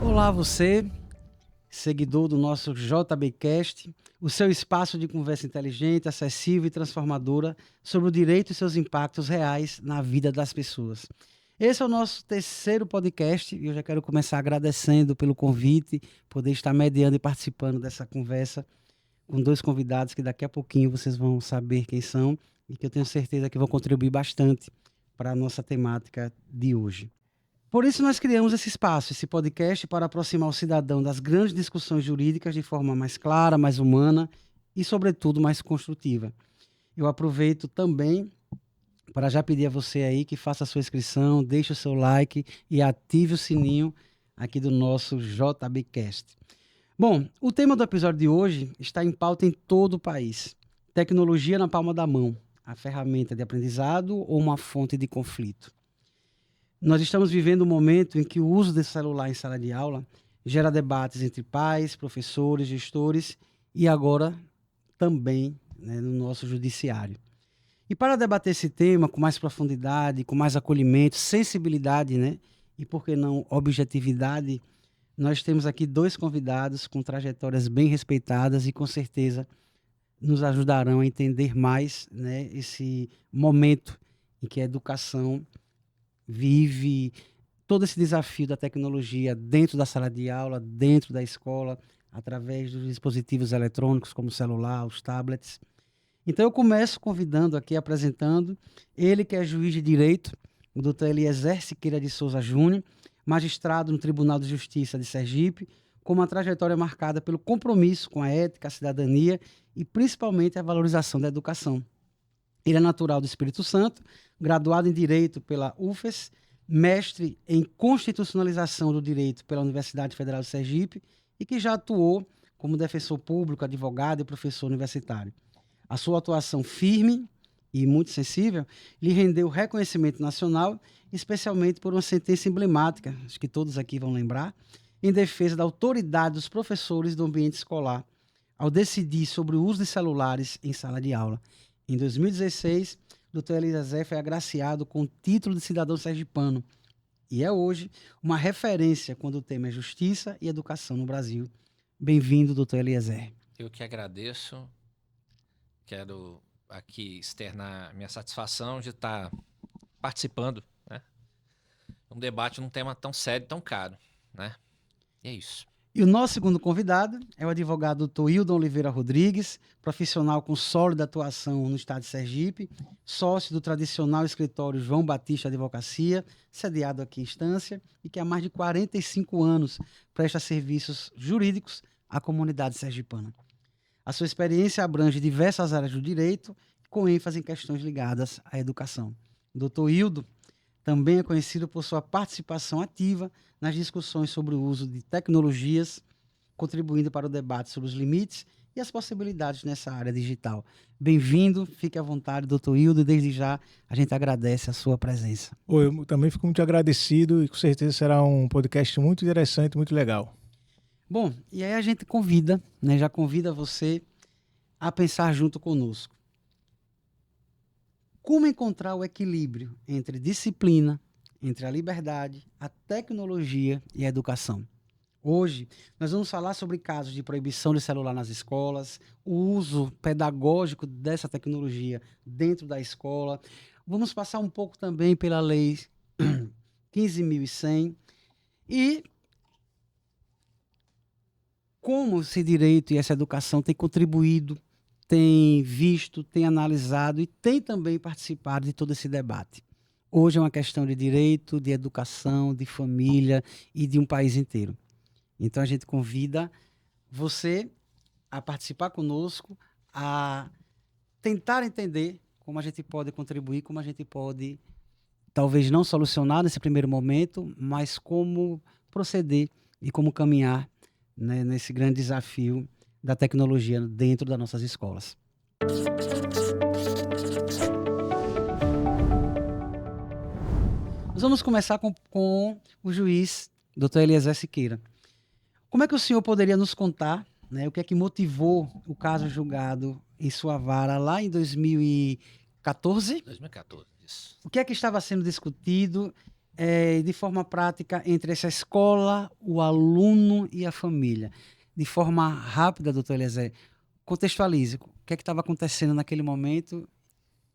Olá você, seguidor do nosso JBcast, o seu espaço de conversa inteligente, acessível e transformadora sobre o direito e seus impactos reais na vida das pessoas. Esse é o nosso terceiro podcast e eu já quero começar agradecendo pelo convite, poder estar mediando e participando dessa conversa com dois convidados que daqui a pouquinho vocês vão saber quem são e que eu tenho certeza que vão contribuir bastante para a nossa temática de hoje. Por isso nós criamos esse espaço, esse podcast, para aproximar o cidadão das grandes discussões jurídicas de forma mais clara, mais humana e, sobretudo, mais construtiva. Eu aproveito também para já pedir a você aí que faça a sua inscrição, deixe o seu like e ative o sininho aqui do nosso JBcast. Bom, o tema do episódio de hoje está em pauta em todo o país. Tecnologia na palma da mão, a ferramenta de aprendizado ou uma fonte de conflito? Nós estamos vivendo um momento em que o uso desse celular em sala de aula gera debates entre pais, professores, gestores e agora também, né, no nosso judiciário. E para debater esse tema com mais profundidade, com mais acolhimento, sensibilidade, né, e por que não objetividade, nós temos aqui dois convidados com trajetórias bem respeitadas e com certeza nos ajudarão a entender mais, né, esse momento em que a educação vive todo esse desafio da tecnologia dentro da sala de aula, dentro da escola, através dos dispositivos eletrônicos como o celular, os tablets. Então eu começo convidando aqui, apresentando ele que é juiz de direito, o Dr. Eliezer Siqueira de Souza Júnior, magistrado no Tribunal de Justiça de Sergipe, com uma trajetória marcada pelo compromisso com a ética, a cidadania e principalmente a valorização da educação. Ele é natural do Espírito Santo, graduado em Direito pela UFES, mestre em Constitucionalização do Direito pela Universidade Federal de Sergipe e que já atuou como defensor público, advogado e professor universitário. A sua atuação firme e muito sensível lhe rendeu reconhecimento nacional, especialmente por uma sentença emblemática, acho que todos aqui vão lembrar, em defesa da autoridade dos professores do ambiente escolar, ao decidir sobre o uso de celulares em sala de aula. Em 2016, Dr. Eliezer foi agraciado com o título de cidadão sergipano e é hoje uma referência quando o tema é justiça e educação no Brasil. Bem-vindo, Dr. Eliezer. Eu que agradeço. Quero aqui externar minha satisfação de estar participando, né? Um debate num tema tão sério, tão caro, né? E é isso. E o nosso segundo convidado é o advogado Dr. Hildon Oliveira Rodrigues, profissional com sólida atuação no estado de Sergipe, sócio do tradicional escritório João Batista Advocacia, sediado aqui em Estância, e que há mais de 45 anos presta serviços jurídicos à comunidade sergipana. A sua experiência abrange diversas áreas do direito, com ênfase em questões ligadas à educação. Dr. Hildon também é conhecido por sua participação ativa nas discussões sobre o uso de tecnologias, contribuindo para o debate sobre os limites e as possibilidades nessa área digital. Bem-vindo, fique à vontade, doutor Hildon, e desde já a gente agradece a sua presença. Eu também fico muito agradecido e com certeza será um podcast muito interessante, muito legal. Bom, e aí a gente convida, né, já convida você a pensar junto conosco. Como encontrar o equilíbrio entre disciplina, entre a liberdade, a tecnologia e a educação? Hoje, nós vamos falar sobre casos de proibição de celular nas escolas, o uso pedagógico dessa tecnologia dentro da escola. Vamos passar um pouco também pela Lei 15.100 e como esse direito e essa educação têm contribuído, tem visto, tem analisado e tem também participado de todo esse debate. Hoje é uma questão de direito, de educação, de família e de um país inteiro. Então a gente convida você a participar conosco, a tentar entender como a gente pode contribuir, como a gente pode, talvez não solucionar nesse primeiro momento, mas como proceder e como caminhar, né, nesse grande desafio da tecnologia dentro das nossas escolas. Nós vamos começar com o juiz, Dr. Eliezer Siqueira. Como é que o senhor poderia nos contar, né, o que é que motivou o caso julgado em sua vara lá em 2014? 2014, disso. O que é que estava sendo discutido de forma prática entre essa escola, o aluno e a família? De forma rápida, doutor Eliezer, contextualize o que é que estava acontecendo naquele momento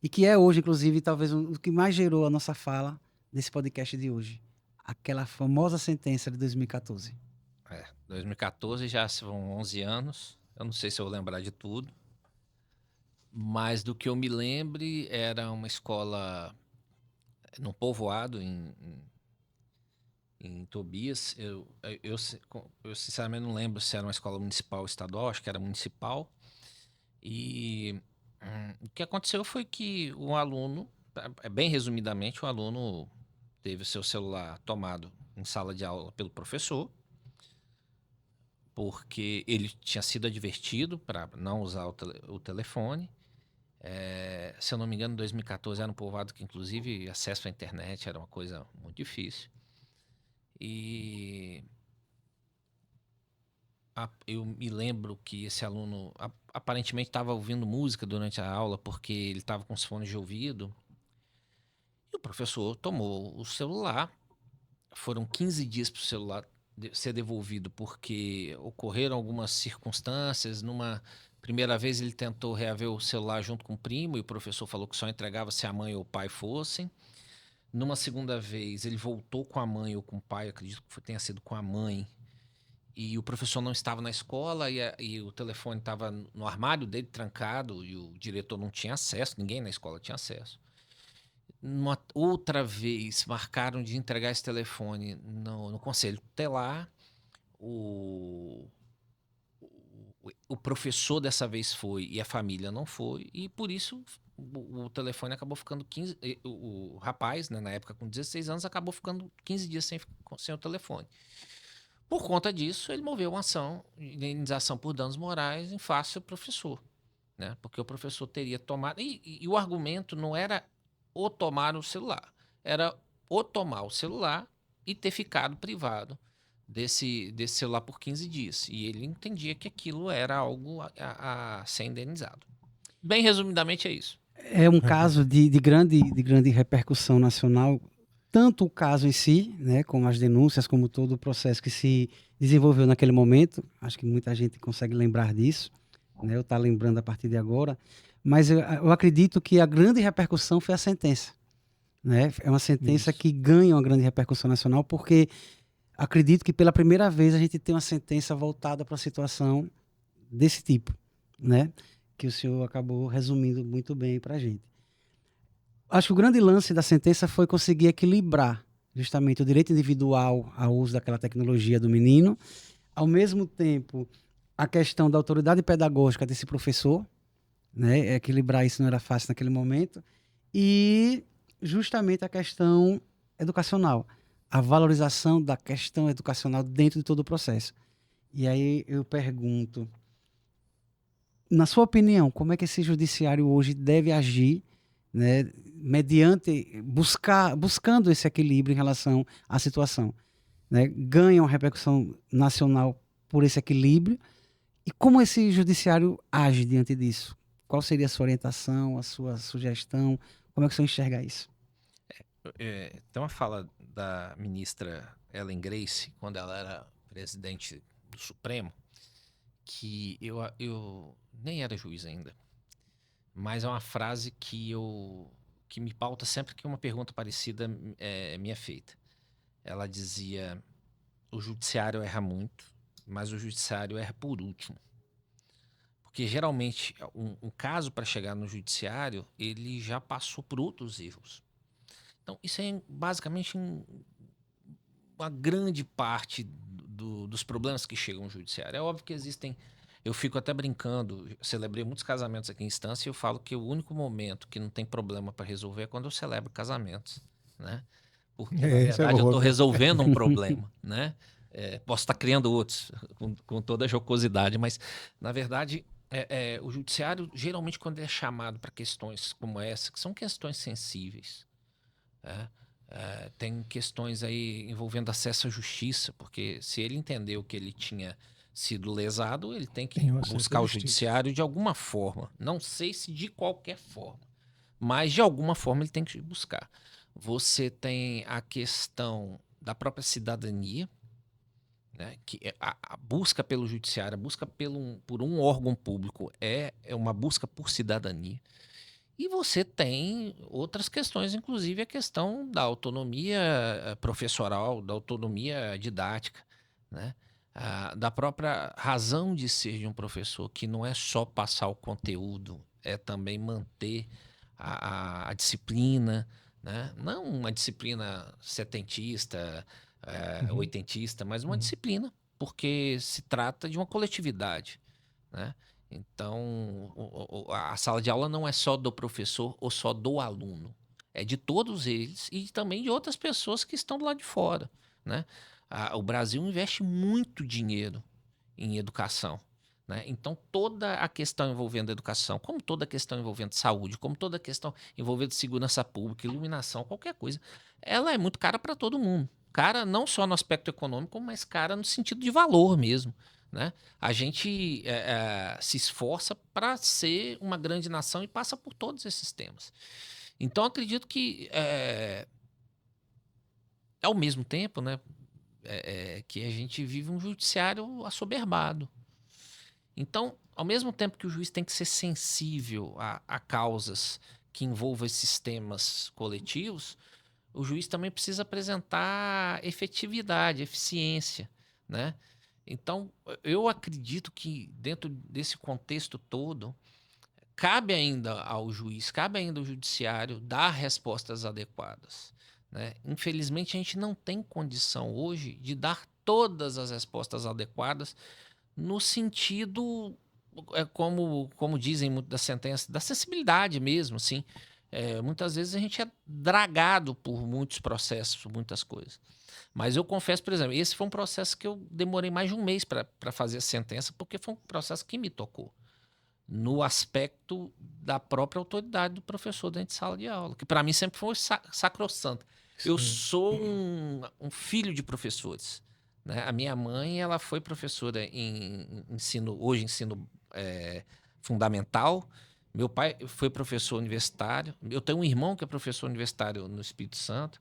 e que é hoje, inclusive, talvez o que mais gerou a nossa fala desse podcast de hoje. Aquela famosa sentença de 2014. 2014 já são 11 anos. Eu não sei se eu vou lembrar de tudo. Mas do que eu me lembre, era uma escola num povoado em Tobias. Eu sinceramente não lembro se era uma escola municipal ou estadual, acho que era municipal. E o que aconteceu foi que o aluno, bem resumidamente, o aluno teve o seu celular tomado em sala de aula pelo professor, porque ele tinha sido advertido para não usar o telefone. Se eu não me engano, em 2014 era um povoado que, inclusive, acesso à internet era uma coisa muito difícil. E eu me lembro que esse aluno aparentemente estava ouvindo música durante a aula porque ele estava com os fones de ouvido. E o professor tomou o celular. Foram 15 dias para o celular ser devolvido porque ocorreram algumas circunstâncias. Numa primeira vez ele tentou reaver o celular junto com o primo e o professor falou que só entregava se a mãe ou o pai fossem. Numa segunda vez ele voltou com a mãe ou com o pai, acredito que tenha sido com a mãe. E o professor não estava na escola e o telefone estava no armário dele trancado e o diretor não tinha acesso, ninguém na escola tinha acesso. Uma outra vez marcaram de entregar esse telefone no conselho tutelar. O professor dessa vez foi e a família não foi, e por isso o telefone acabou ficando 15. O rapaz, né, na época com 16 anos, acabou ficando 15 dias sem o telefone. Por conta disso, ele moveu uma ação de indenização por danos morais em face ao professor, né? Porque o professor teria tomado. E o argumento não era o tomar o celular, era o tomar o celular e ter ficado privado desse celular por 15 dias. E ele entendia que aquilo era algo a ser indenizado. Bem resumidamente, é isso. É um caso de grande repercussão nacional, tanto o caso em si, né, como as denúncias, como todo o processo que se desenvolveu naquele momento. Acho que muita gente consegue lembrar disso, né, eu estou lembrando a partir de agora, mas eu acredito que a grande repercussão foi a sentença. Né? É uma sentença Isso. que ganha uma grande repercussão nacional, porque acredito que pela primeira vez a gente tem uma sentença voltada para uma situação desse tipo, né? Que o senhor acabou resumindo muito bem para a gente. Acho que o grande lance da sentença foi conseguir equilibrar justamente o direito individual ao uso daquela tecnologia do menino, ao mesmo tempo a questão da autoridade pedagógica desse professor, né? Equilibrar isso não era fácil naquele momento, e justamente a questão educacional, a valorização da questão educacional dentro de todo o processo. E aí eu pergunto, na sua opinião, como é que esse judiciário hoje deve agir, né, mediante buscando esse equilíbrio em relação à situação, né? Ganha uma repercussão nacional por esse equilíbrio, e como esse judiciário age diante disso? Qual seria a sua orientação, a sua sugestão? Como é que o senhor enxerga isso? Tem uma fala da ministra Ellen Grace, quando ela era presidente do Supremo, que eu nem era juiz ainda, mas é uma frase que me pauta sempre que uma pergunta parecida me é feita. Ela dizia: o judiciário erra muito, mas o judiciário erra por último. Porque geralmente um caso para chegar no judiciário, ele já passou por outros erros. Então, isso é basicamente uma grande parte dos problemas que chegam ao judiciário. É óbvio que existem. Eu fico até brincando, celebrei muitos casamentos aqui em instância e eu falo que o único momento que não tem problema para resolver é quando eu celebro casamentos, né? Porque, na Isso é verdade, eu bom, estou viu? resolvendo um problema, né? Posso estar criando outros, com toda a jocosidade, mas, na verdade, o judiciário, geralmente, quando ele é chamado para questões como essa, que são questões sensíveis, né? Tem questões aí envolvendo acesso à justiça, porque se ele entendeu que ele tinha sido lesado, ele tem que Tem um acesso à buscar o justiça. judiciário de alguma forma. Não sei se de qualquer forma, Mas, de alguma forma, ele tem que buscar. Você tem a questão da própria cidadania, né, que a busca pelo judiciário, a busca por um órgão público é uma busca por cidadania. E você tem outras questões, inclusive a questão da autonomia professoral, da autonomia didática, né? Da própria razão de ser de um professor, que não é só passar o conteúdo, é também manter a disciplina, né? Não uma disciplina setentista, oitentista, mas uma disciplina, porque se trata de uma coletividade, né? Então, a sala de aula não é só do professor ou só do aluno. É de todos eles e também de outras pessoas que estão do lado de fora, né? O Brasil investe muito dinheiro em educação, né? Então, toda a questão envolvendo educação, como toda a questão envolvendo saúde, como toda a questão envolvendo segurança pública, iluminação, qualquer coisa, ela é muito cara para todo mundo. Cara não só no aspecto econômico, mas cara no sentido de valor mesmo, né? A gente se esforça para ser uma grande nação e passa por todos esses temas. Então, acredito que, ao mesmo tempo, né, que a gente vive um judiciário assoberbado. Então, ao mesmo tempo que o juiz tem que ser sensível a causas que envolvam esses temas coletivos, o juiz também precisa apresentar efetividade, eficiência, né? Então, eu acredito que dentro desse contexto todo, cabe ainda ao juiz, cabe ainda ao judiciário dar respostas adequadas, né? Infelizmente, a gente não tem condição hoje de dar todas as respostas adequadas no sentido, como dizem muito da sentença, da sensibilidade mesmo, assim. Muitas vezes a gente é dragado por muitos processos, por muitas coisas. Mas eu confesso, por exemplo, esse foi um processo que eu demorei mais de um mês para fazer a sentença, porque foi um processo que me tocou no aspecto da própria autoridade do professor dentro de sala de aula, que para mim sempre foi sacrossanto. Eu sou um filho de professores, né? A minha mãe, ela foi professora em ensino fundamental. Meu pai foi professor universitário. Eu tenho um irmão que é professor universitário no Espírito Santo.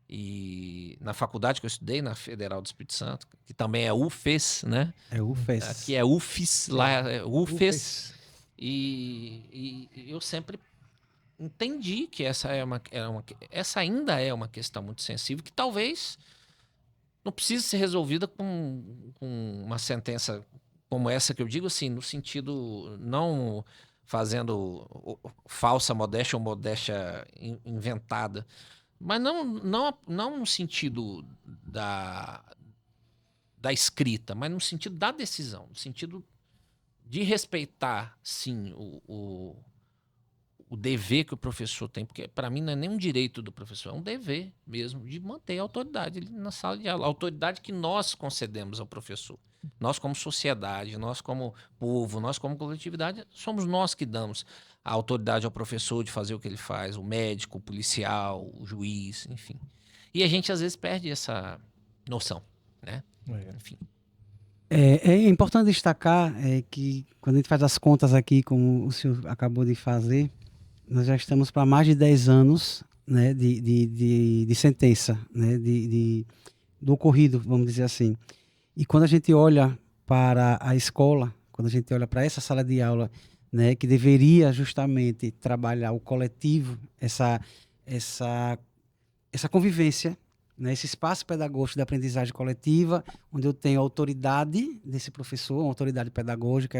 E na faculdade que eu estudei, na Federal do Espírito Santo, que também é UFES, né? É UFES. Aqui é UFES, lá é UFES. E eu sempre entendi que essa ainda é uma questão muito sensível, que talvez não precise ser resolvida com uma sentença como essa que eu digo, assim, no sentido não fazendo falsa modéstia ou modéstia inventada, mas não no sentido da escrita, mas no sentido da decisão, no sentido de respeitar, sim, o dever que o professor tem, porque para mim não é nem um direito do professor, é um dever mesmo de manter a autoridade ali na sala de aula, a autoridade que nós concedemos ao professor. Nós como sociedade, nós como povo, nós como coletividade, somos nós que damos a autoridade ao professor de fazer o que ele faz, o médico, o policial, o juiz, enfim. E a gente às vezes perde essa noção, né? Enfim. É importante destacar que quando a gente faz as contas aqui, como o senhor acabou de fazer, nós já estamos para mais de 10 anos, né, de sentença, né, do ocorrido, vamos dizer assim. E quando a gente olha para a escola, quando a gente olha para essa sala de aula, né, que deveria justamente trabalhar o coletivo, essa convivência, né, esse espaço pedagógico de aprendizagem coletiva, onde eu tenho a autoridade desse professor, uma autoridade pedagógica,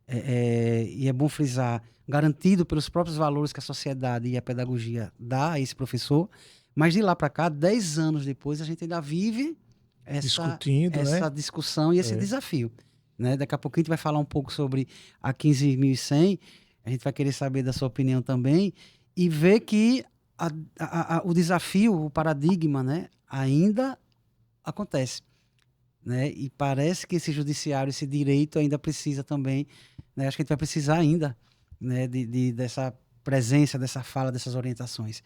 e é bom frisar, garantido pelos próprios valores que a sociedade e a pedagogia dá a esse professor, mas de lá para cá, 10 anos depois, a gente ainda vive essa discussão e esse desafio, né? Daqui a pouco a gente vai falar um pouco sobre a 15.100, a gente vai querer saber da sua opinião também, e ver que o desafio, o paradigma, né, ainda acontece, né? E parece que esse judiciário, esse direito ainda precisa também, né? Acho que a gente vai precisar ainda, né, dessa presença, dessa fala, dessas orientações.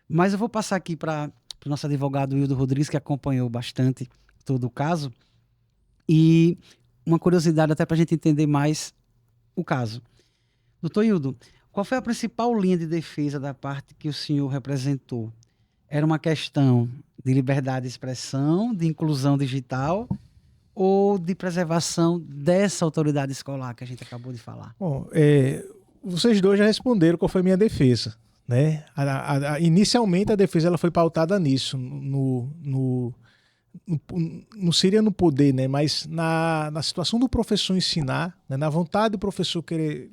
Mas eu vou passar aqui para o nosso advogado Hildo Rodrigues, que acompanhou bastante todo o caso, e uma curiosidade até para a gente entender mais o caso. Doutor Hildo, Qual foi a principal linha de defesa da parte que o senhor representou? Era uma questão de liberdade de expressão, de inclusão digital ou de preservação dessa autoridade escolar que a gente acabou de falar? Bom, vocês dois já responderam qual foi a minha defesa, né? Inicialmente a defesa ela foi pautada nisso, não seria no poder, né? Mas na situação do professor ensinar, né? Na vontade do professor querer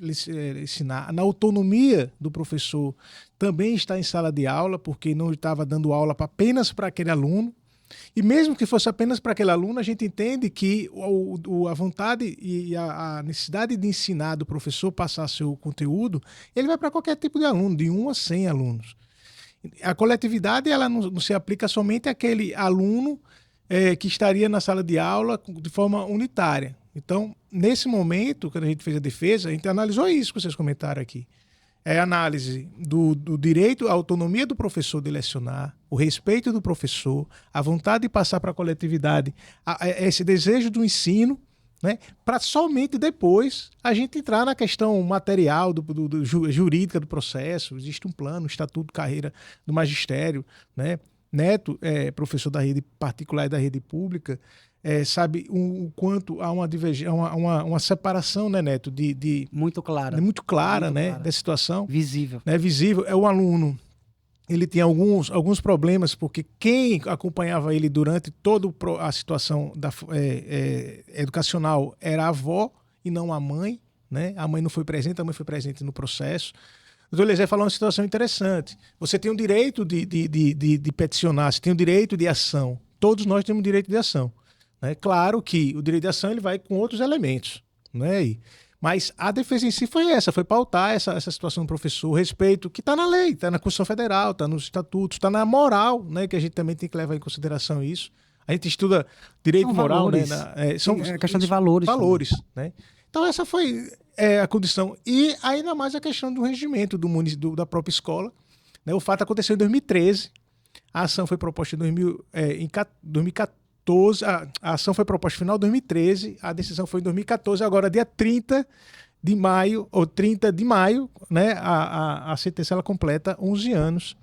ensinar, na autonomia do professor também estar em sala de aula, porque não estava dando aula apenas para aquele aluno. E mesmo que fosse apenas para aquele aluno, a gente entende que a vontade e a necessidade de ensinar do professor passar seu conteúdo, ele vai para qualquer tipo de aluno, de 1 a 100 alunos. A coletividade ela não se aplica somente àquele aluno que estaria na sala de aula de forma unitária. Então, nesse momento, quando a gente fez a defesa, a gente analisou isso que vocês comentaram aqui. É a análise do direito à autonomia do professor de lecionar, o respeito do professor, a vontade de passar para a coletividade, esse desejo do ensino, né, para somente depois a gente entrar na questão material, jurídica do processo. Existe um plano, um estatuto de carreira do magistério, né? Neto, professor da rede particular e da rede pública, sabe o quanto há uma separação, né, Neto? Muito clara. Muito clara, Muito né? clara. Dessa situação. Visível. Né, visível. É o aluno. Ele tem alguns problemas, porque quem acompanhava ele durante toda a situação educacional era a avó e não a mãe, né? A mãe não foi presente, a mãe foi presente no processo. O doutor Eliezer falou uma situação interessante. Você tem o direito de peticionar, você tem o direito de ação. Todos nós temos direito de ação. Né? Claro que o direito de ação ele vai com outros elementos. Né? Mas a defesa em si foi essa, foi pautar essa situação do professor, o respeito que está na lei, está na Constituição Federal, está nos estatutos, está na moral, né? Que a gente também tem que levar em consideração isso. A gente estuda direito São moral, valores. né? São questão de valores. Valores, né? Então essa foi a condição. E ainda mais a questão do regimento da própria escola. Né? O fato aconteceu em 2013. A ação foi proposta em 2014. A ação foi proposta no final de 2013. A decisão foi em 2014. Agora, dia 30 de maio, né? A sentença ela completa 11 anos,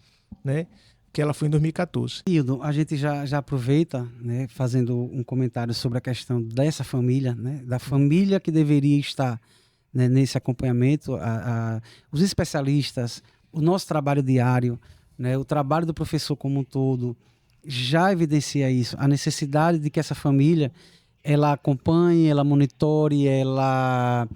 né? Que ela foi em 2014. Hildo, a gente já aproveita, né, fazendo um comentário sobre a questão dessa família, né, da família que deveria estar, né, nesse acompanhamento, os especialistas, o nosso trabalho diário, né, o trabalho do professor como um todo, já evidencia isso, a necessidade de que essa família ela acompanhe, ela monitore, ela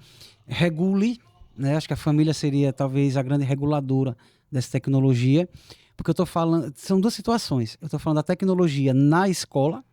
regule, né, acho que a família seria talvez a grande reguladora dessa tecnologia. Porque eu estou falando, são duas situações. Eu estou falando da tecnologia na escola,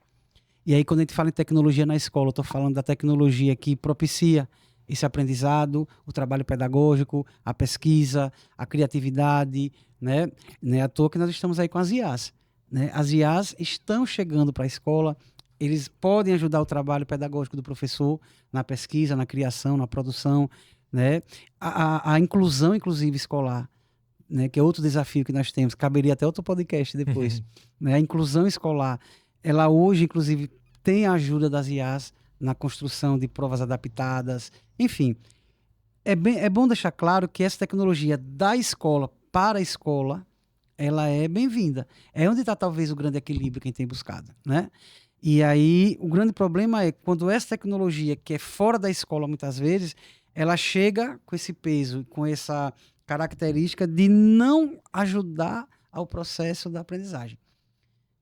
e aí quando a gente fala em tecnologia na escola, eu estou falando da tecnologia que propicia esse aprendizado, o trabalho pedagógico, a pesquisa, a criatividade, né? Não é à toa que nós estamos aí com as IAs. Né? As IAs estão chegando para a escola, eles podem ajudar o trabalho pedagógico do professor na pesquisa, na criação, na produção, né? A inclusão, inclusive, escolar. Né, que é outro desafio que nós temos, caberia até outro podcast depois. Né, a inclusão escolar, ela hoje, inclusive, tem a ajuda das IAs na construção de provas adaptadas. Enfim, é bom deixar claro que essa tecnologia da escola para a escola, ela é bem-vinda. É onde está talvez o grande equilíbrio que a gente tem buscado. Né? E aí, o grande problema é quando essa tecnologia, que é fora da escola muitas vezes, ela chega com esse peso, com essa característica de não ajudar ao processo da aprendizagem.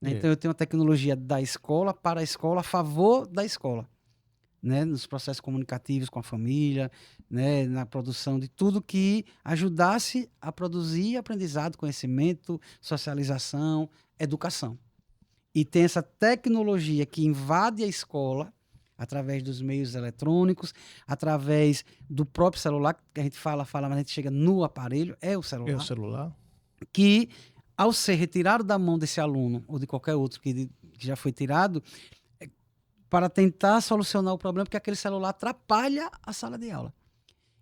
Né? Então, eu tenho a tecnologia da escola para a escola, a favor da escola. Né? Nos processos comunicativos com a família, né? Na produção de tudo que ajudasse a produzir aprendizado, conhecimento, socialização, educação. E tem essa tecnologia que invade a escola através dos meios eletrônicos, através do próprio celular, que a gente fala, mas a gente chega no aparelho, é o celular. É o celular. Que, ao ser retirado da mão desse aluno, ou de qualquer outro que já foi tirado, para tentar solucionar o problema, porque aquele celular atrapalha a sala de aula.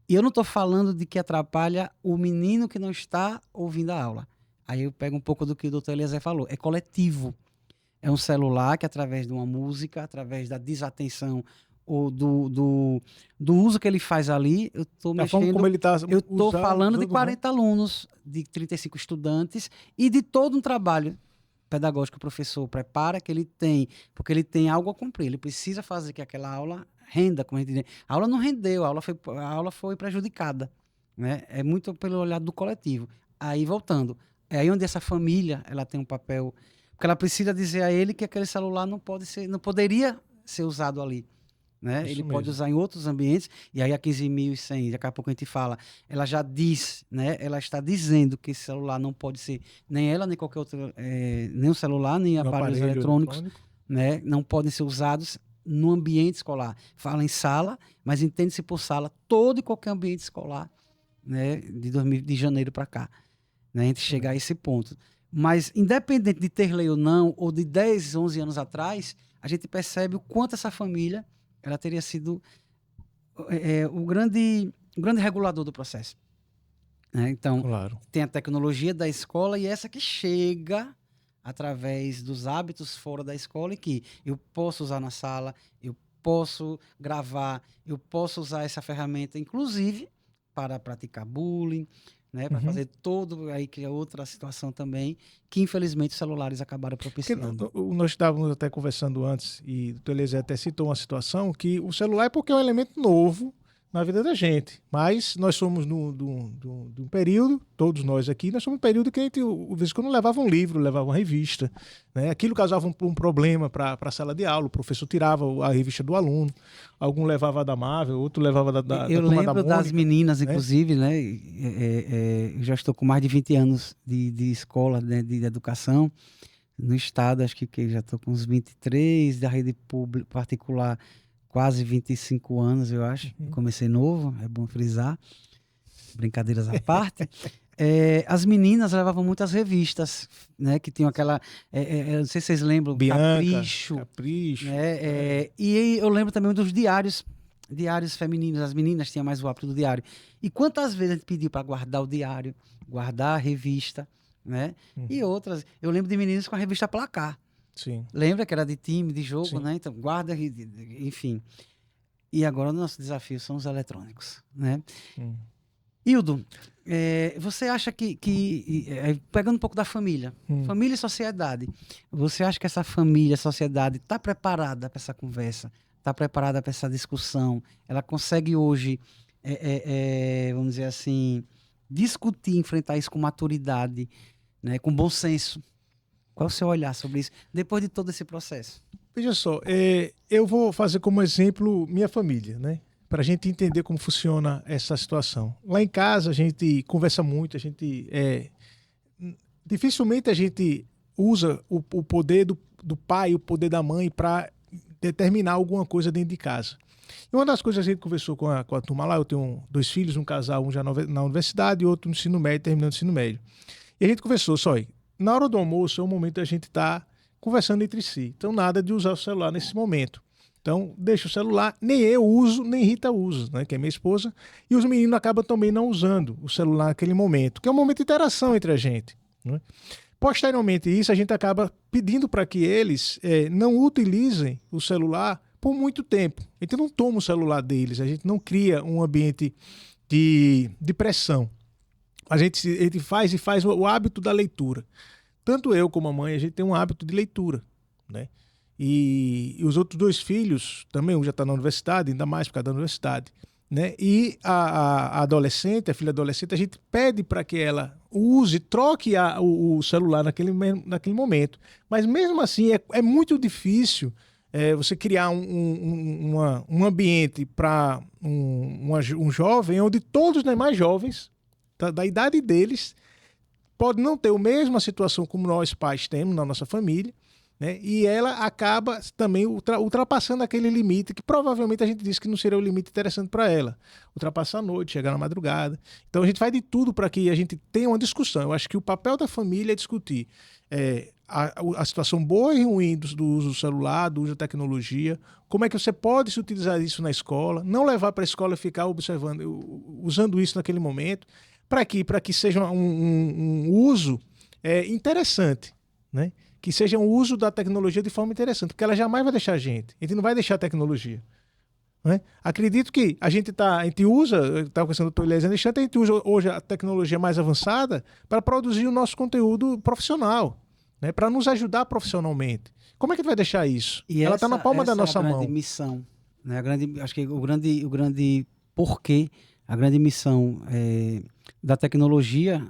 E eu não estou falando de que atrapalha o menino que não está ouvindo a aula. Aí eu pego um pouco do que o doutor Eliezer falou. É coletivo. É um celular que, através de uma música, através da desatenção ou do uso que ele faz ali, eu estou Da forma mexendo. como ele está Eu estou falando de usando, 40 alunos, de 35 estudantes e de todo um trabalho pedagógico que o professor prepara, que ele tem, porque ele tem algo a cumprir, ele precisa fazer que aquela aula renda, como a gente diz. A aula não rendeu, a aula foi prejudicada, né? É muito pelo olhar do coletivo. Aí, voltando, é aí onde essa família ela tem um papel, porque ela precisa dizer a ele que aquele celular não poderia ser usado ali. Né? Isso Ele pode mesmo. usar em outros ambientes, e aí a 15.100, daqui a pouco a gente fala, ela já diz, né? Ela está dizendo que esse celular não pode ser, nem ela, nem qualquer outro, nem o celular, nem No aparelhos aparelho eletrônicos, eletrônico. né? Não podem ser usados no ambiente escolar. Fala em sala, mas entende-se por sala todo e qualquer ambiente escolar, né? De janeiro para cá, né? A gente chegar a esse ponto. Mas, independente de ter lei ou não, ou de 10, 11 anos atrás, a gente percebe o quanto essa família ela teria sido o grande regulador do processo. Né? Então, Claro. tem a tecnologia da escola e essa que chega através dos hábitos fora da escola e que eu posso usar na sala, eu posso gravar, eu posso usar essa ferramenta, inclusive, para praticar bullying, né? Para fazer todo, aí que é outra situação também, que infelizmente os celulares acabaram Porque propiciando. nós estávamos até conversando antes, e o Eliezer até citou uma situação que o celular é porque é um elemento novo na vida da gente. Mas nós somos de um período, todos nós aqui, nós somos um período que a gente, de vez em quando, levava um livro, levava uma revista. Né? Aquilo causava um problema para a sala de aula, o professor tirava a revista do aluno, algum levava da Marvel, outro levava da Eu turma da lembro das Mônica, meninas, né? inclusive, né? Eu já estou com mais de 20 anos de escola, né, de educação no estado, acho que já estou com uns 23, da rede pública particular, quase 25 anos, eu acho. Comecei novo, é bom frisar, brincadeiras à parte. As meninas levavam muitas revistas, né? Que tinham aquela, eu não sei se vocês lembram, Bianca, Capricho, né? E eu lembro também dos diários femininos, as meninas tinham mais o hábito do diário. E quantas vezes a gente pediu para guardar o diário, guardar a revista, né? E outras, eu lembro de meninos com a revista Placar. Sim. Lembra que era de time, de jogo, Sim. né? Então, guarda, enfim. E agora o nosso desafio são os eletrônicos, né? Hildo, você acha pegando um pouco da família, família e sociedade, você acha que essa família, sociedade está preparada para essa conversa? Está preparada para essa discussão? Ela consegue hoje, vamos dizer assim, discutir, enfrentar isso com maturidade, né? Com bom senso? Qual é o seu olhar sobre isso, depois de todo esse processo? Veja só, eu vou fazer como exemplo minha família, né? Para a gente entender como funciona essa situação. Lá em casa a gente conversa muito, dificilmente a gente usa o poder do pai, o poder da mãe para determinar alguma coisa dentro de casa. E uma das coisas que a gente conversou com a turma lá, eu tenho 2 filhos, um casal, um já na universidade e outro no ensino médio, terminando o ensino médio. E a gente conversou, na hora do almoço é o momento da gente estar conversando entre si. Então, nada de usar o celular nesse momento. Então, deixa o celular, nem eu uso, nem Rita usa, né, que é minha esposa. E os meninos acabam também não usando o celular naquele momento, que é um momento de interação entre a gente. Né? Posteriormente isso, a gente acaba pedindo para que eles não utilizem o celular por muito tempo. A gente não toma o celular deles, a gente não cria um ambiente de pressão. A gente faz o hábito da leitura. Tanto eu como a mãe, a gente tem um hábito de leitura, né? E os outros 2 filhos, também um já está na universidade, ainda mais por causa da universidade, né? E a adolescente, a filha adolescente, a gente pede para que ela troque o celular naquele momento. Mas mesmo assim é muito difícil você criar um ambiente para um jovem onde todos os demais jovens da idade deles pode não ter a mesma situação como nós pais temos na nossa família, né? E ela acaba também ultrapassando aquele limite que provavelmente a gente disse que não seria o limite interessante para ela. Ultrapassar a noite, chegar na madrugada. Então a gente faz de tudo para que a gente tenha uma discussão. Eu acho que o papel da família é discutir a situação boa e ruim do uso do celular, do uso da tecnologia, como é que você pode se utilizar isso na escola, não levar para a escola e ficar usando isso naquele momento, para que seja um uso interessante, né? Que seja um uso da tecnologia de forma interessante, porque ela jamais vai deixar a gente não vai deixar a tecnologia. né? Acredito que a gente usa, estava conversando com o Dr. Elias Alexandre, a gente usa hoje a tecnologia mais avançada para produzir o nosso conteúdo profissional, né? Para nos ajudar profissionalmente. Como é que a gente vai deixar isso? E Ela está na palma da nossa é a grande mão. missão, né? Acho que o grande porquê, a grande missão da tecnologia,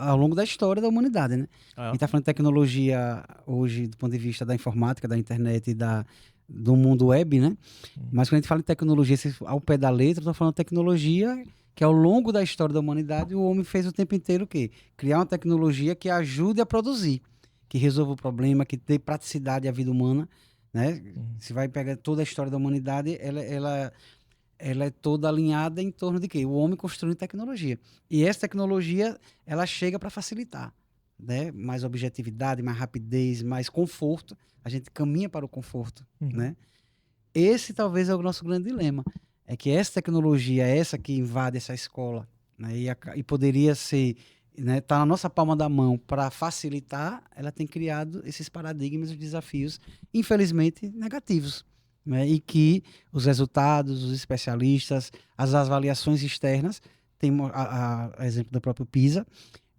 ao longo da história da humanidade, né? A gente está falando de tecnologia hoje do ponto de vista da informática, da internet e do mundo web, né? Mas quando a gente fala em tecnologia ao pé da letra, eu estou falando de tecnologia que ao longo da história da humanidade o homem fez o tempo inteiro o quê? Criar uma tecnologia que ajude a produzir, que resolva o problema, que dê praticidade à vida humana, né? Você vai pegar toda a história da humanidade, ela é toda alinhada em torno de quê? O homem construindo tecnologia. E essa tecnologia, ela chega para facilitar, né? Mais objetividade, mais rapidez, mais conforto. A gente caminha para o conforto, né? Esse talvez é o nosso grande dilema. É que essa tecnologia, essa que invade essa escola, né? E poderia ser, né, tá na nossa palma da mão para facilitar, ela tem criado esses paradigmas e desafios, infelizmente, negativos, né? E que os resultados, os especialistas, as avaliações externas, tem a exemplo do próprio PISA,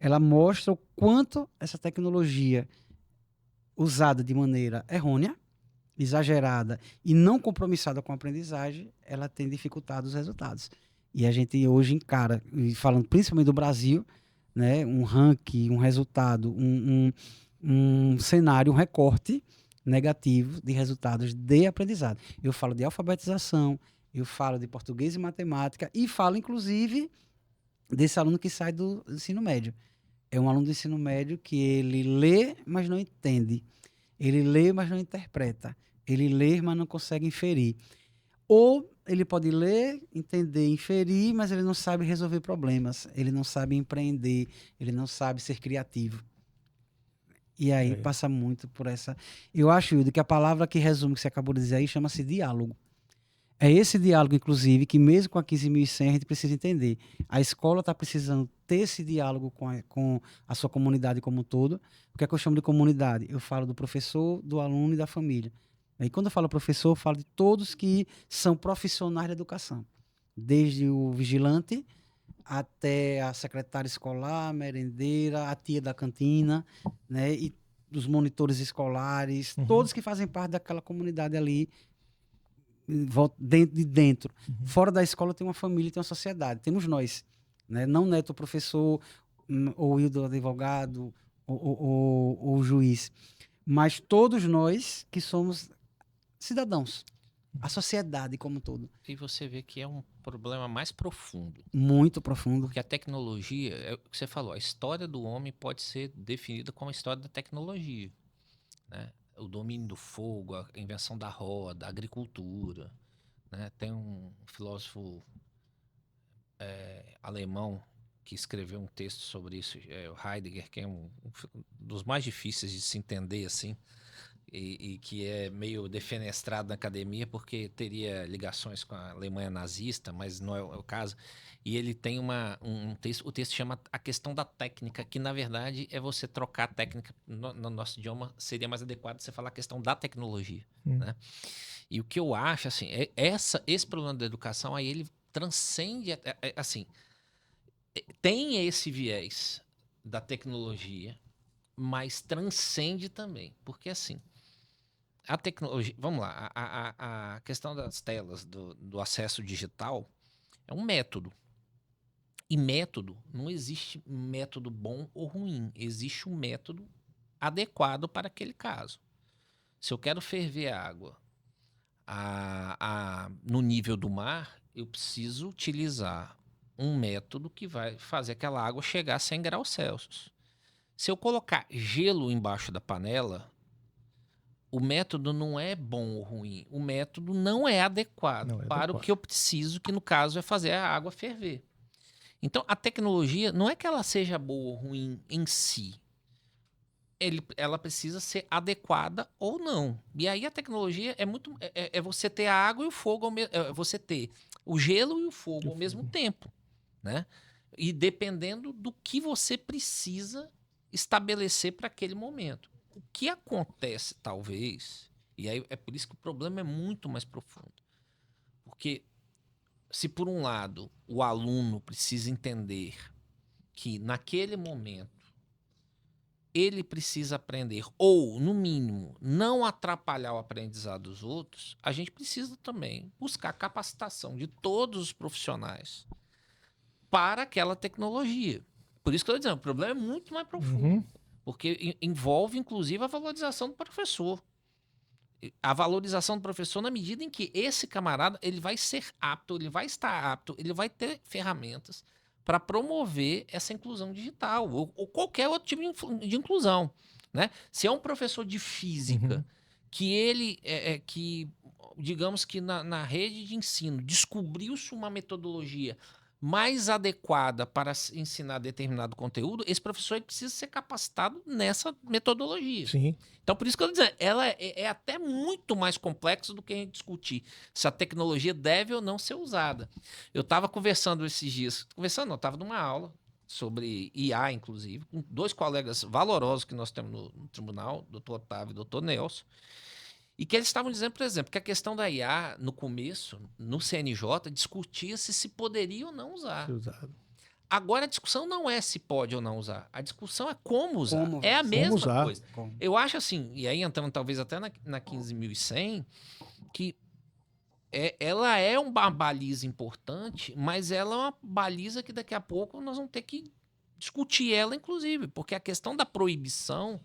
ela mostra o quanto essa tecnologia usada de maneira errônea, exagerada e não compromissada com a aprendizagem, ela tem dificultado os resultados. E a gente hoje encara, e falando principalmente do Brasil, né, um ranking, um resultado, um cenário, um recorte negativo de resultados de aprendizado. Eu falo de alfabetização, eu falo de português e matemática e falo, inclusive, desse aluno que sai do ensino médio. É um aluno do ensino médio que ele lê, mas não entende. Ele lê, mas não interpreta. Ele lê, mas não consegue inferir. Ou ele pode ler, entender, inferir, mas ele não sabe resolver problemas. Ele não sabe empreender. Ele não sabe ser criativo. E aí passa muito por essa... Eu acho, Hildo, que a palavra que resume o que você acabou de dizer aí chama-se diálogo. É esse diálogo, inclusive, que mesmo com a 15.100 a gente precisa entender. A escola está precisando ter esse diálogo com a sua comunidade como um todo. O que é que eu chamo de comunidade? Eu falo do professor, do aluno e da família. E quando eu falo professor, eu falo de todos que são profissionais da educação. Desde o vigilante até a secretária escolar, a merendeira, a tia da cantina, né? E os monitores escolares, todos que fazem parte daquela comunidade ali, dentro. Fora da escola tem uma família, tem uma sociedade. Temos nós, né? Não Neto, o professor, ou Hildo, advogado, ou o juiz. Mas todos nós que somos cidadãos. A sociedade como um todo. E você vê que é um problema mais profundo. Muito profundo. Porque a tecnologia, é o que você falou, a história do homem pode ser definida como a história da tecnologia, né? O domínio do fogo, a invenção da roda, a agricultura, né? Tem um filósofo alemão que escreveu um texto sobre isso, o Heidegger, que é um dos mais difíceis de se entender assim, e que é meio defenestrado na academia porque teria ligações com a Alemanha nazista, mas não é o caso. E ele tem um texto, o texto chama A Questão da Técnica, que na verdade é você trocar a técnica, no nosso idioma seria mais adequado você falar a questão da tecnologia, né? E o que eu acho, assim, esse problema da educação, aí ele transcende, assim, tem esse viés da tecnologia, mas transcende também, porque assim, a tecnologia, vamos lá, a questão das telas, do acesso digital é um método. E método, não existe método bom ou ruim, existe um método adequado para aquele caso. Se eu quero ferver a água no nível do mar, eu preciso utilizar um método que vai fazer aquela água chegar a 100 graus Celsius. Se eu colocar gelo embaixo da panela, o método não é bom ou ruim. O método não é adequado para o que eu preciso, que no caso é fazer a água ferver. Então, a tecnologia não é que ela seja boa ou ruim em si. Ela precisa ser adequada ou não. E aí a tecnologia é você ter a água e o fogo, você ter o gelo e o fogo ao mesmo tempo, né? E dependendo do que você precisa estabelecer para aquele momento. O que acontece, talvez, e aí é por isso que o problema é muito mais profundo. Porque se por um lado o aluno precisa entender que naquele momento ele precisa aprender, ou, no mínimo, não atrapalhar o aprendizado dos outros, a gente precisa também buscar capacitação de todos os profissionais para aquela tecnologia. Por isso que eu estou dizendo, o problema é muito mais profundo, porque envolve, inclusive, a valorização do professor. A valorização do professor na medida em que esse camarada ele vai ser apto, ele vai estar apto, ele vai ter ferramentas para promover essa inclusão digital ou qualquer outro tipo de inclusão, né? Se é um professor de física que ele que digamos que na rede de ensino descobriu-se uma metodologia mais adequada para ensinar determinado conteúdo, esse professor ele precisa ser capacitado nessa metodologia. Sim. Então, por isso que eu estou dizendo, ela é até muito mais complexa do que a gente discutir se a tecnologia deve ou não ser usada. Eu estava conversando esses dias, estava numa aula sobre IA, inclusive, com 2 colegas valorosos que nós temos no tribunal, doutor Otávio e doutor Nelson, e que eles estavam dizendo, por exemplo, que a questão da IA, no começo, no CNJ, discutia-se se poderia ou não usar. Agora a discussão não é se pode ou não usar. A discussão é como usar. É a mesma coisa. Eu acho assim, e aí entrando talvez até na 15.100, que ela é uma baliza importante, mas ela é uma baliza que daqui a pouco nós vamos ter que discutir ela, inclusive, porque a questão da proibição,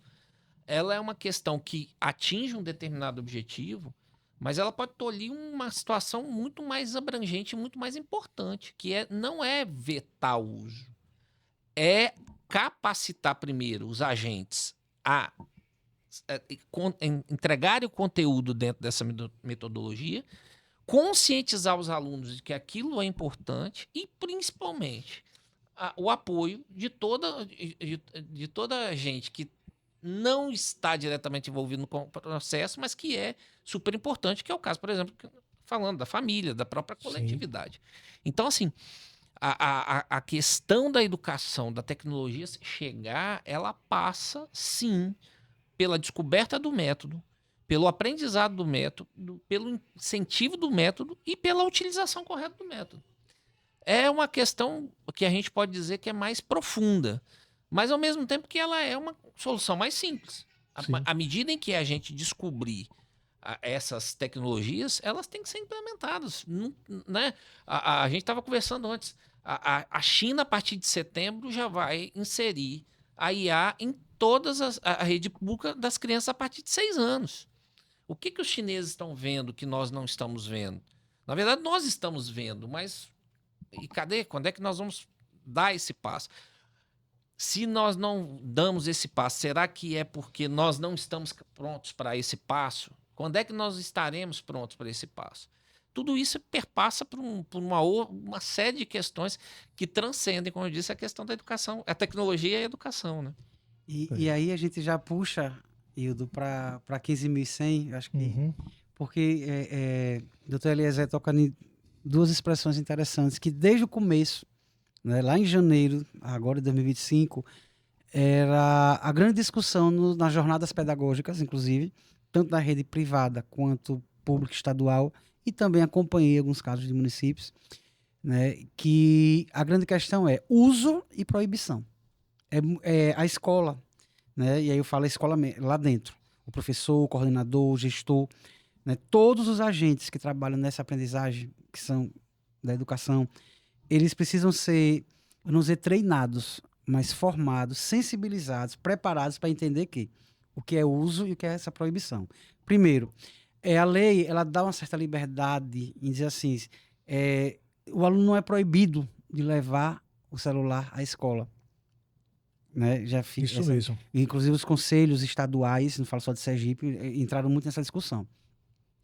ela é uma questão que atinge um determinado objetivo, mas ela pode tolir uma situação muito mais abrangente, muito mais importante, que não é vetar o uso, é capacitar primeiro os agentes a entregarem o conteúdo dentro dessa metodologia, conscientizar os alunos de que aquilo é importante e, principalmente, o apoio de toda a gente que não está diretamente envolvido no processo, mas que é super importante, que é o caso, por exemplo, falando da família, da própria coletividade. Sim. Então, assim, a questão da educação, da tecnologia chegar, ela passa, sim, pela descoberta do método, pelo aprendizado do método, pelo incentivo do método e pela utilização correta do método. É uma questão que a gente pode dizer que é mais profunda, mas ao mesmo tempo que ela é uma solução mais simples. À medida em que a gente descobrir essas tecnologias, elas têm que ser implementadas. Né? A gente estava conversando antes, a China, a partir de setembro, já vai inserir a IA em todas a rede pública das crianças a partir de 6 anos. O que os chineses estão vendo que nós não estamos vendo? Na verdade, nós estamos vendo, mas e cadê? Quando é que nós vamos dar esse passo? Se nós não damos esse passo, será que é porque nós não estamos prontos para esse passo? Quando é que nós estaremos prontos para esse passo? Tudo isso perpassa por uma série de questões que transcendem, como eu disse, a questão da educação, a tecnologia e a educação, né? E aí a gente já puxa, Hildo, para 15.100, acho que, porque o doutor Eliezer toca em 2 expressões interessantes, que desde o começo, né, lá em janeiro, agora de 2025, era a grande discussão nas jornadas pedagógicas, inclusive, tanto na rede privada quanto pública estadual, e também acompanhei alguns casos de municípios, né, que a grande questão é uso e proibição. A escola, né, e aí eu falo a escola lá dentro, o professor, o coordenador, o gestor, né, todos os agentes que trabalham nessa aprendizagem, que são da educação, eles precisam ser, não dizer treinados, mas formados, sensibilizados, preparados para entender o que é uso e o que é essa proibição. Primeiro, a lei ela dá uma certa liberdade em dizer assim, o aluno não é proibido de levar o celular à escola. Né? Isso mesmo. Inclusive os conselhos estaduais, não falo só de Sergipe, entraram muito nessa discussão.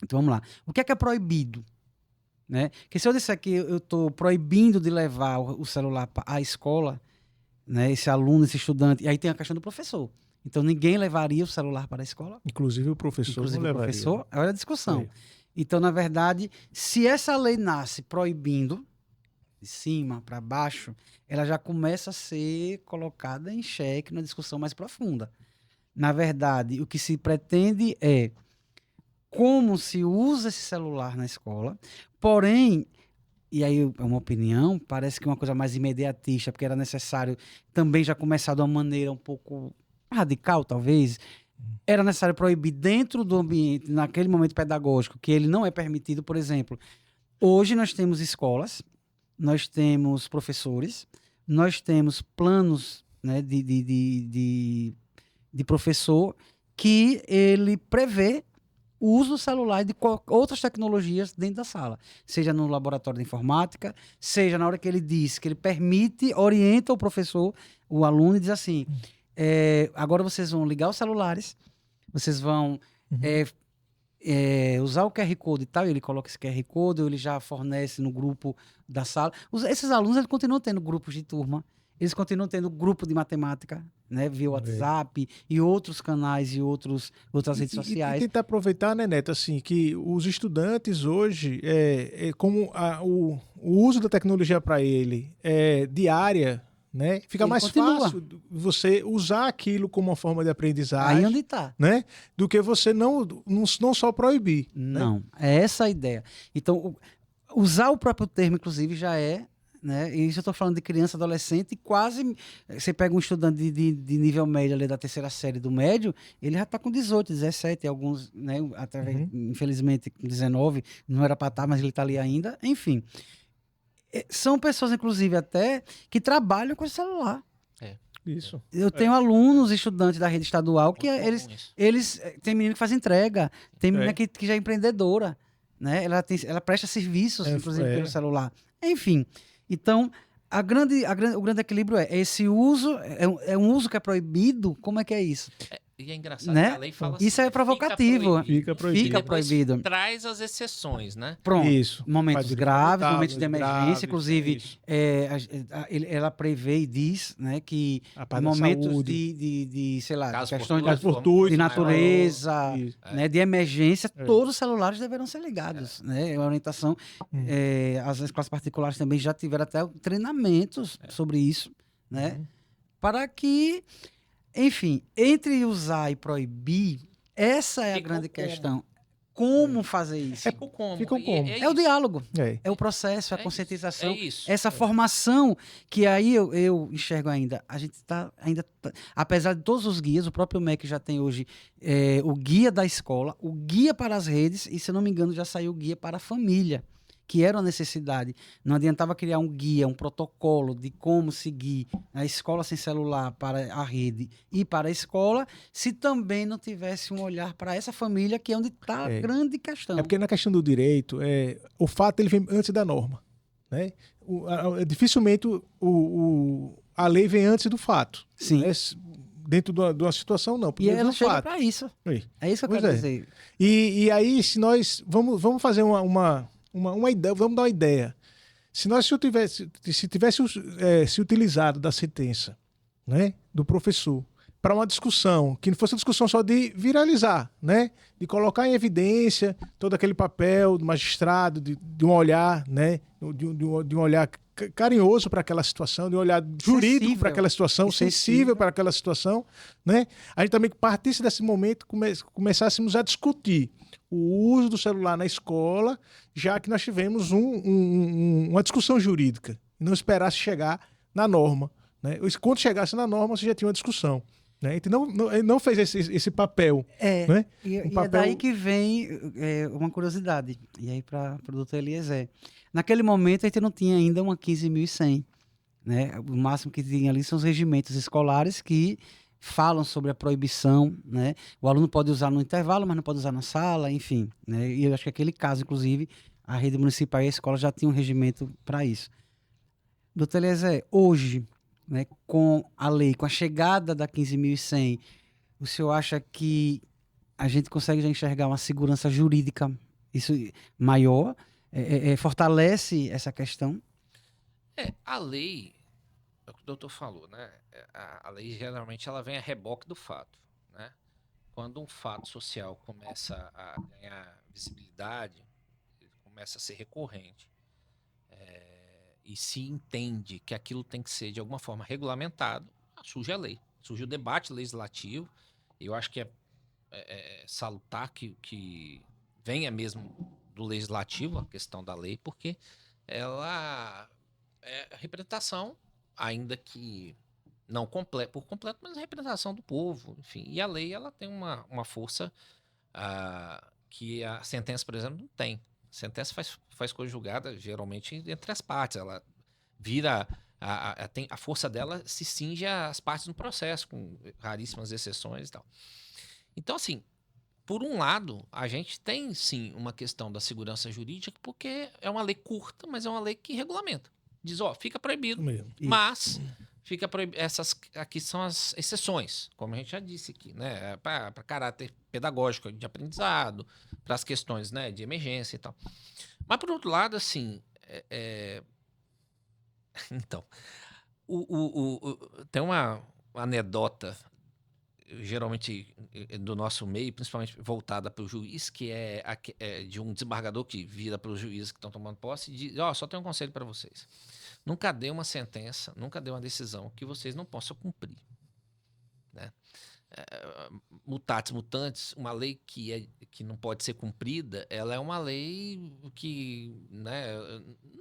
Então vamos lá. O que é proibido? Né? Porque se eu disser que eu estou proibindo de levar o celular à escola, né, esse aluno, esse estudante, e aí tem a questão do professor. Então ninguém levaria o celular para a escola. Inclusive o professor não levaria. Professor, olha a discussão. Então, na verdade, se essa lei nasce proibindo, de cima para baixo, ela já começa a ser colocada em xeque na discussão mais profunda. Na verdade, o que se pretende é como se usa esse celular na escola, Porém, e aí é uma opinião, parece que é uma coisa mais imediatista, porque era necessário também já começar de uma maneira um pouco radical, talvez. Era necessário proibir dentro do ambiente, naquele momento pedagógico, que ele não é permitido, por exemplo. Hoje nós temos escolas, nós temos professores, nós temos planos, né, de professor que ele prevê o uso do celular e de outras tecnologias dentro da sala, seja no laboratório de informática, seja na hora que ele diz que ele permite, orienta o professor, o aluno, e diz assim: agora vocês vão ligar os celulares, vocês vão usar o QR Code e tal, e ele coloca esse QR Code, ou ele já fornece no grupo da sala. Esses alunos eles continuam tendo grupos de turma, eles continuam tendo grupo de matemática, né, via WhatsApp e outros canais e outras redes sociais. E tentar aproveitar, né, Neto, assim, que os estudantes hoje, como o uso da tecnologia para ele é diária, né, fica Ele mais continua. fácil você usar aquilo como uma forma de aprendizagem. Aí onde está. Né, do que você não só proibir. Não, né? é essa a ideia. Então, usar o próprio termo, inclusive, já é, né? E isso eu estou falando de criança, adolescente, e quase. Você pega um estudante de nível médio ali da terceira série do médio, ele já está com 18, 17, alguns, né? Infelizmente, com 19, não era para estar, mas ele está ali ainda. Enfim. São pessoas, inclusive, até que trabalham com o celular. Isso. Eu tenho alunos, estudantes da rede estadual, que Muito eles, comum isso. eles. Tem menina que faz entrega, tem menina que já é empreendedora, né? Ela presta serviços, inclusive, pelo celular. Enfim. Então, o grande equilíbrio é esse uso, é um uso que é proibido. Como é que é isso? E é engraçado Né? que a lei fala assim, Isso é provocativo. Fica proibido. Fica Depois proibido. traz as exceções, né? Pronto. Isso. Momentos Faz graves, fundamental, momentos de emergência, graves, inclusive isso. ela prevê e diz, né, que A em parte da momentos saúde. de, sei lá, Caso questões Caso fortuito, fortuito, de maior. natureza, Isso. né, de emergência, todos os celulares deverão ser ligados, né? A orientação, as escolas particulares também já tiveram até treinamentos sobre isso, né? Para que, enfim, entre usar e proibir, essa é a Ficou grande como? questão. Como fazer isso? Ficou como? Ficou E como? É o isso. diálogo. É. É o processo, é a É conscientização, isso. essa formação que aí eu enxergo ainda. A gente está apesar de todos os guias, o próprio MEC já tem hoje o guia da escola, o guia para as redes e, se eu não me engano, já saiu o guia para a família, que era uma necessidade. Não adiantava criar um guia, um protocolo de como seguir a escola sem celular para a rede e para a escola, se também não tivesse um olhar para essa família, que é onde está a grande questão. É porque na questão do direito, o fato ele vem antes da norma. Né? Dificilmente a lei vem antes do fato. Sim. Né? Dentro de uma situação, não. E ela chega fato. para isso. É isso que eu Pois quero dizer. E aí, se nós... Vamos fazer uma ideia, vamos dar uma ideia. Se nós tivesse se utilizado da sentença, né, do professor para uma discussão, que não fosse uma discussão só de viralizar, né, de colocar em evidência todo aquele papel do magistrado, de um olhar, né, de um olhar carinhoso para aquela situação, de um olhar jurídico para aquela situação, sensível para aquela situação, né, a gente também partisse desse momento, começássemos a discutir o uso do celular na escola, já que nós tivemos uma discussão jurídica, e não esperasse chegar na norma. Né? Quando chegasse na norma, você já tinha uma discussão. Né? Então, não fez esse papel. Né? É daí que vem uma curiosidade. E aí, para o doutor Eliezer. Naquele momento, a gente não tinha ainda uma 15.100. Né? O máximo que tinha ali são os regimentos escolares que falam sobre a proibição, né? O aluno pode usar no intervalo, mas não pode usar na sala, enfim. Né? E eu acho que aquele caso, inclusive, a rede municipal e a escola já tinham um regimento para isso. Doutor Eliezer, hoje, né, com a lei, com a chegada da 15.100, o senhor acha que a gente consegue já enxergar uma segurança jurídica isso maior? Fortalece essa questão? A lei, é o que o doutor falou, né? A lei geralmente ela vem a reboque do fato, né? Quando um fato social começa a ganhar visibilidade, ele começa a ser recorrente, e se entende que aquilo tem que ser de alguma forma regulamentado, surge a lei, surge o debate legislativo. Eu acho que é salutar que venha mesmo do legislativo, a questão da lei, porque ela é representação, ainda que não por completo, mas a representação do povo, enfim. E a lei, ela tem uma força que a sentença, por exemplo, não tem. A sentença faz coisa julgada, geralmente, entre as partes. Ela vira... a força dela se cinge às partes no processo, com raríssimas exceções e tal. Então, assim, por um lado, a gente tem, sim, uma questão da segurança jurídica, porque é uma lei curta, mas é uma lei que regulamenta. Diz, fica proibido, mas fica proibido. Essas aqui são as exceções, como a gente já disse aqui, né? Para caráter pedagógico de aprendizado, para as questões, né, de emergência e tal. Mas, por outro lado, assim, então, tem uma anedota, geralmente do nosso meio, principalmente voltada para o juiz, que é de um desembargador que vira para os juízes que estão tomando posse e diz, só tenho um conselho para vocês. Nunca dê uma sentença, nunca dê uma decisão que vocês não possam cumprir. Né? Mutatis mutandis, uma lei que não pode ser cumprida, ela é uma lei que, né,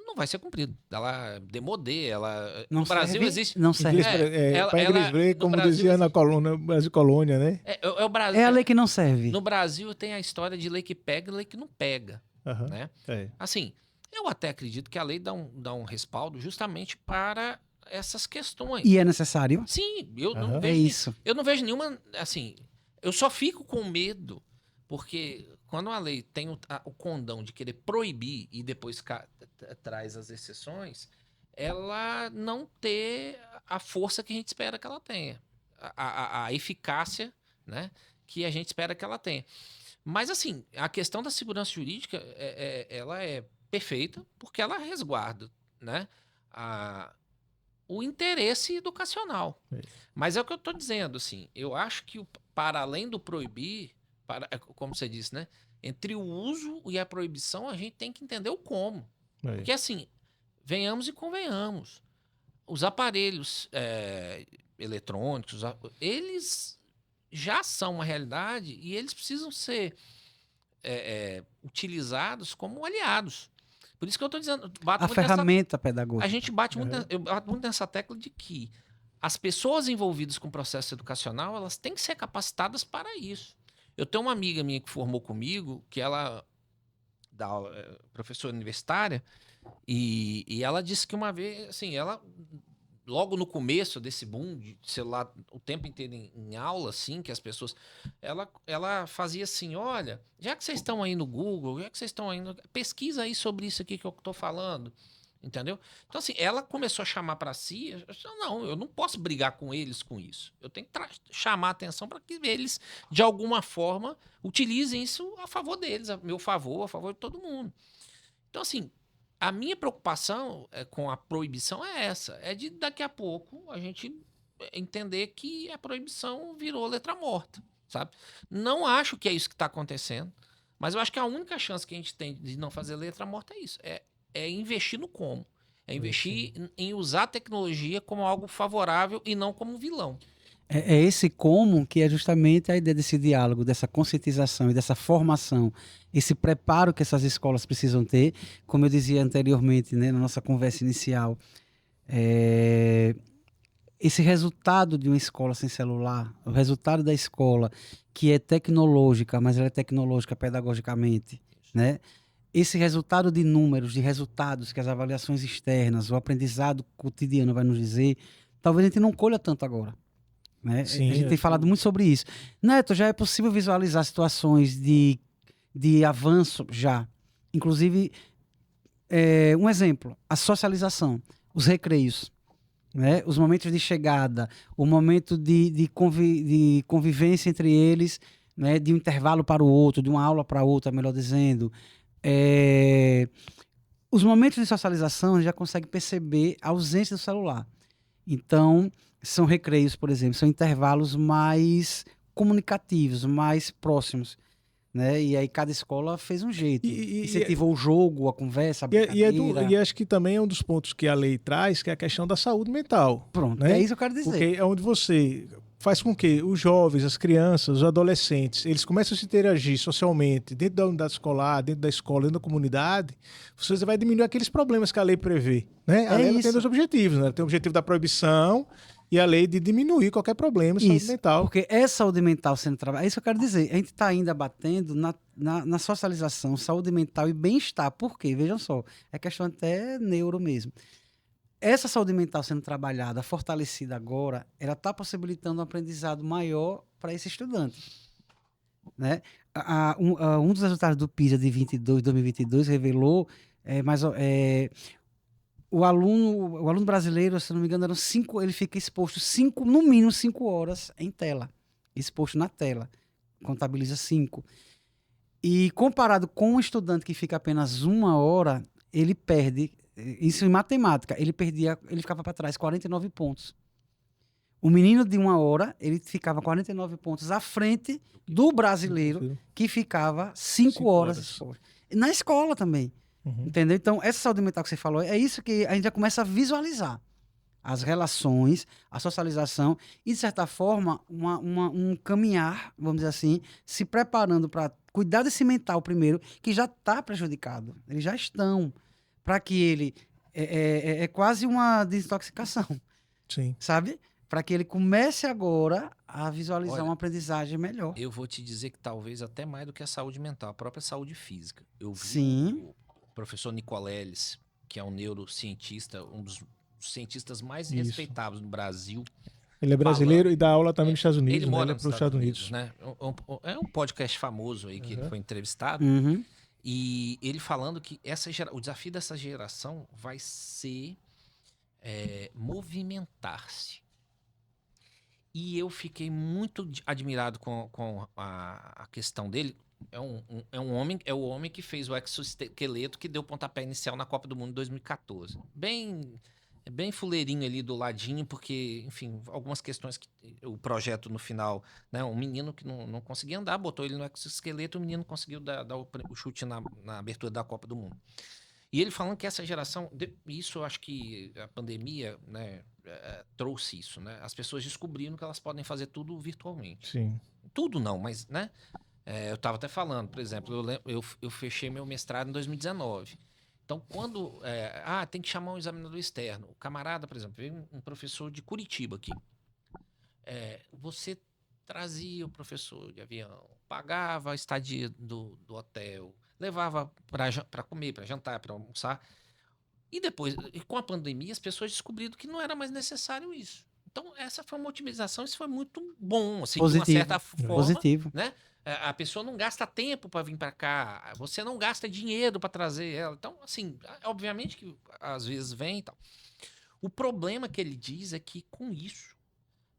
não vai ser cumprida. Ela é demodê, ela Não no Brasil serve, existe. não serve. Para inglês ver, como Brasil dizia na coluna, Brasil Colônia, né? O Brasil, É a lei que não serve. No Brasil tem a história de lei que pega e lei que não pega. Uhum. Né? Assim, eu até acredito que a lei dá um respaldo justamente para essas questões. E é necessário? Sim, eu não É vejo. isso. Eu não vejo nenhuma. Assim, eu só fico com medo, porque quando a lei tem o condão de querer proibir e depois traz as exceções, ela não ter a força que a gente espera que ela tenha, a eficácia, né, que a gente espera que ela tenha. Mas, assim, a questão da segurança jurídica, ela é perfeita, porque ela resguarda, né, o interesse educacional. Mas é o que eu estou dizendo, assim, eu acho que para além do proibir, como você disse, né, entre o uso e a proibição, a gente tem que entender o como. Porque, assim, venhamos e convenhamos, os aparelhos eletrônicos, eles já são uma realidade e eles precisam ser utilizados como aliados. Por isso que eu estou dizendo... A ferramenta pedagógica. A gente bate muito... Eu bato muito nessa tecla de que as pessoas envolvidas com o processo educacional, elas têm que ser capacitadas para isso. Eu tenho uma amiga minha que formou comigo, que ela dá aula, professora universitária, e ela disse que uma vez, assim, ela... Logo no começo desse boom de celular, o tempo inteiro em aula, assim, que as pessoas... Ela fazia assim, olha, já que vocês estão aí no Google, já que vocês estão aí... Pesquisa aí sobre isso aqui que eu estou falando, entendeu? Então, assim, ela começou a chamar para si... Não, eu não posso brigar com eles com isso. Eu tenho que chamar a atenção para que eles, de alguma forma, utilizem isso a favor deles, a meu favor, a favor de todo mundo. Então, assim... A minha preocupação com a proibição é essa. É de daqui a pouco a gente entender que a proibição virou letra morta, sabe? Não acho que é isso que está acontecendo, mas eu acho que a única chance que a gente tem de não fazer letra morta é isso. É investir no como. É investir em usar a tecnologia como algo favorável e não como vilão. É esse como que é justamente a ideia desse diálogo, dessa conscientização e dessa formação, esse preparo que essas escolas precisam ter, como eu dizia anteriormente, né, na nossa conversa inicial, esse resultado de uma escola sem celular, o resultado da escola que é tecnológica, mas ela é tecnológica pedagogicamente, né? Esse resultado de números, de resultados que as avaliações externas, o aprendizado cotidiano vai nos dizer, talvez a gente não colha tanto agora. Né? Sim, a gente tem falado muito sobre isso. Neto, já é possível visualizar situações de avanço já. Inclusive, um exemplo, a socialização, os recreios, né? Os momentos de chegada, o momento de convivência entre eles, né? De um intervalo para o outro, de uma aula para outra, melhor dizendo. Os momentos de socialização, a gente já consegue perceber a ausência do celular. Então, são recreios, por exemplo, são intervalos mais comunicativos, mais próximos, né? E aí cada escola fez um jeito. Incentivou o jogo, a conversa, a brincadeira. E acho que também é um dos pontos que a lei traz, que é a questão da saúde mental. Pronto, né? é isso que eu quero dizer. Porque é onde você faz com que os jovens, as crianças, os adolescentes, eles começam a se interagir socialmente dentro da unidade escolar, dentro da escola, dentro da comunidade, você vai diminuir aqueles problemas que a lei prevê, né? A lei ela tem dois objetivos, né? Ela tem o objetivo da proibição e a lei de diminuir qualquer problema de saúde mental. Porque é saúde mental sendo trabalhada. É isso que eu quero dizer. A gente está ainda batendo na socialização, saúde mental e bem-estar. Por quê? Vejam só. É questão até neuro mesmo. Essa saúde mental sendo trabalhada, fortalecida agora, ela está possibilitando um aprendizado maior para esse estudante. Né? Um dos resultados do PISA de 2022 revelou o aluno brasileiro, se não me engano, ele fica exposto no mínimo 5 horas em tela, exposto na tela, contabiliza 5. E comparado com um estudante que fica apenas 1 hora, ele perde, isso em matemática, ele ficava para trás 49 pontos. O menino de 1 hora, ele ficava 49 pontos à frente do brasileiro que ficava 5 horas exposto. Na escola também. Entendeu? Então, essa saúde mental que você falou, é isso que a gente já começa a visualizar. As relações, a socialização e, de certa forma, um caminhar, vamos dizer assim, se preparando para cuidar desse mental primeiro, que já está prejudicado. Eles já estão. Para que ele... É quase uma desintoxicação. Sim. Sabe? Para que ele comece agora a visualizar uma aprendizagem melhor. Eu vou te dizer que talvez até mais do que a saúde mental, a própria saúde física. Eu vi Sim. o professor Nicoleles, que é um neurocientista, um dos cientistas mais Isso. respeitados no Brasil. Ele é brasileiro e dá aula também nos Estados Unidos. Ele mora nos nos Estados Unidos, né? É um podcast famoso aí que ele foi entrevistado. Uhum. E ele falando que o desafio dessa geração vai ser movimentar-se. E eu fiquei muito admirado com a questão dele. É o homem que fez o exoesqueleto que deu o pontapé inicial na Copa do Mundo em 2014. Bem fuleirinho ali do ladinho, porque, enfim, algumas questões que o projeto no final, né? Um menino que não conseguia andar, botou ele no exoesqueleto, o menino conseguiu dar o chute na abertura da Copa do Mundo. E ele falando que essa geração, isso eu acho que a pandemia, né, trouxe isso, né? As pessoas descobriram que elas podem fazer tudo virtualmente. Sim. Tudo não, mas, né? Eu estava até falando, por exemplo, eu fechei meu mestrado em 2019. Então, quando... tem que chamar um examinador externo. O camarada, por exemplo, veio um professor de Curitiba aqui. Você trazia o professor de avião, pagava a estadia do hotel, levava para comer, para jantar, para almoçar. E depois, com a pandemia, as pessoas descobriram que não era mais necessário isso. Então, essa foi uma otimização, isso foi muito bom, assim, Positivo. de uma certa forma. Positivo. Né? A pessoa não gasta tempo para vir para cá, você não gasta dinheiro para trazer ela. Então, assim, obviamente que às vezes vem e tal. O problema que ele diz é que, com isso,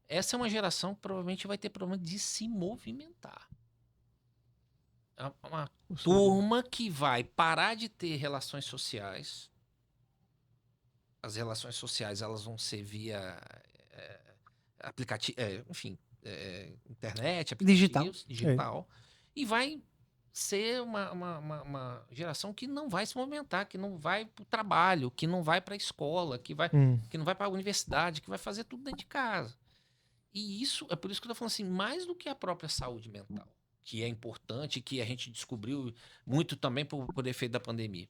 essa é uma geração que provavelmente vai ter problema de se movimentar. Uma turma que vai parar de ter relações sociais. As relações sociais elas vão ser via aplicativo, enfim, internet, digital, e vai ser uma geração que não vai se movimentar, que não vai para o trabalho, que não vai para a escola, que não vai para a universidade, que vai fazer tudo dentro de casa. E isso é por isso que eu estou falando assim, mais do que a própria saúde mental, que é importante, que a gente descobriu muito também por efeito da pandemia.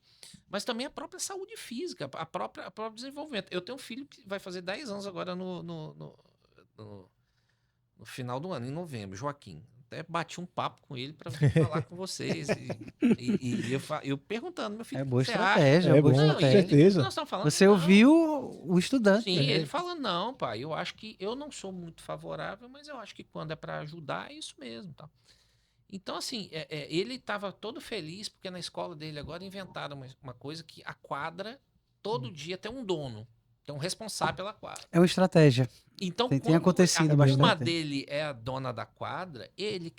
Mas também a própria saúde física, o próprio desenvolvimento. Eu tenho um filho que vai fazer 10 anos agora no final do ano, em novembro, Joaquim. Até bati um papo com ele para falar com vocês. E eu perguntando, meu filho, é boa você estratégia, acha? é boa bom, estratégia. com certeza. Nós estamos falando, Você não. ouviu o estudante. Sim, ele fala, não, pai, eu acho que eu não sou muito favorável, mas eu acho que quando é para ajudar, é isso mesmo. Tá? Então, assim, ele estava todo feliz, porque na escola dele agora inventaram uma coisa que a quadra, todo dia tem um dono, tem um responsável pela quadra. É uma estratégia. Então, Tem acontecido a turma bastante. dele é a dona da quadra, ele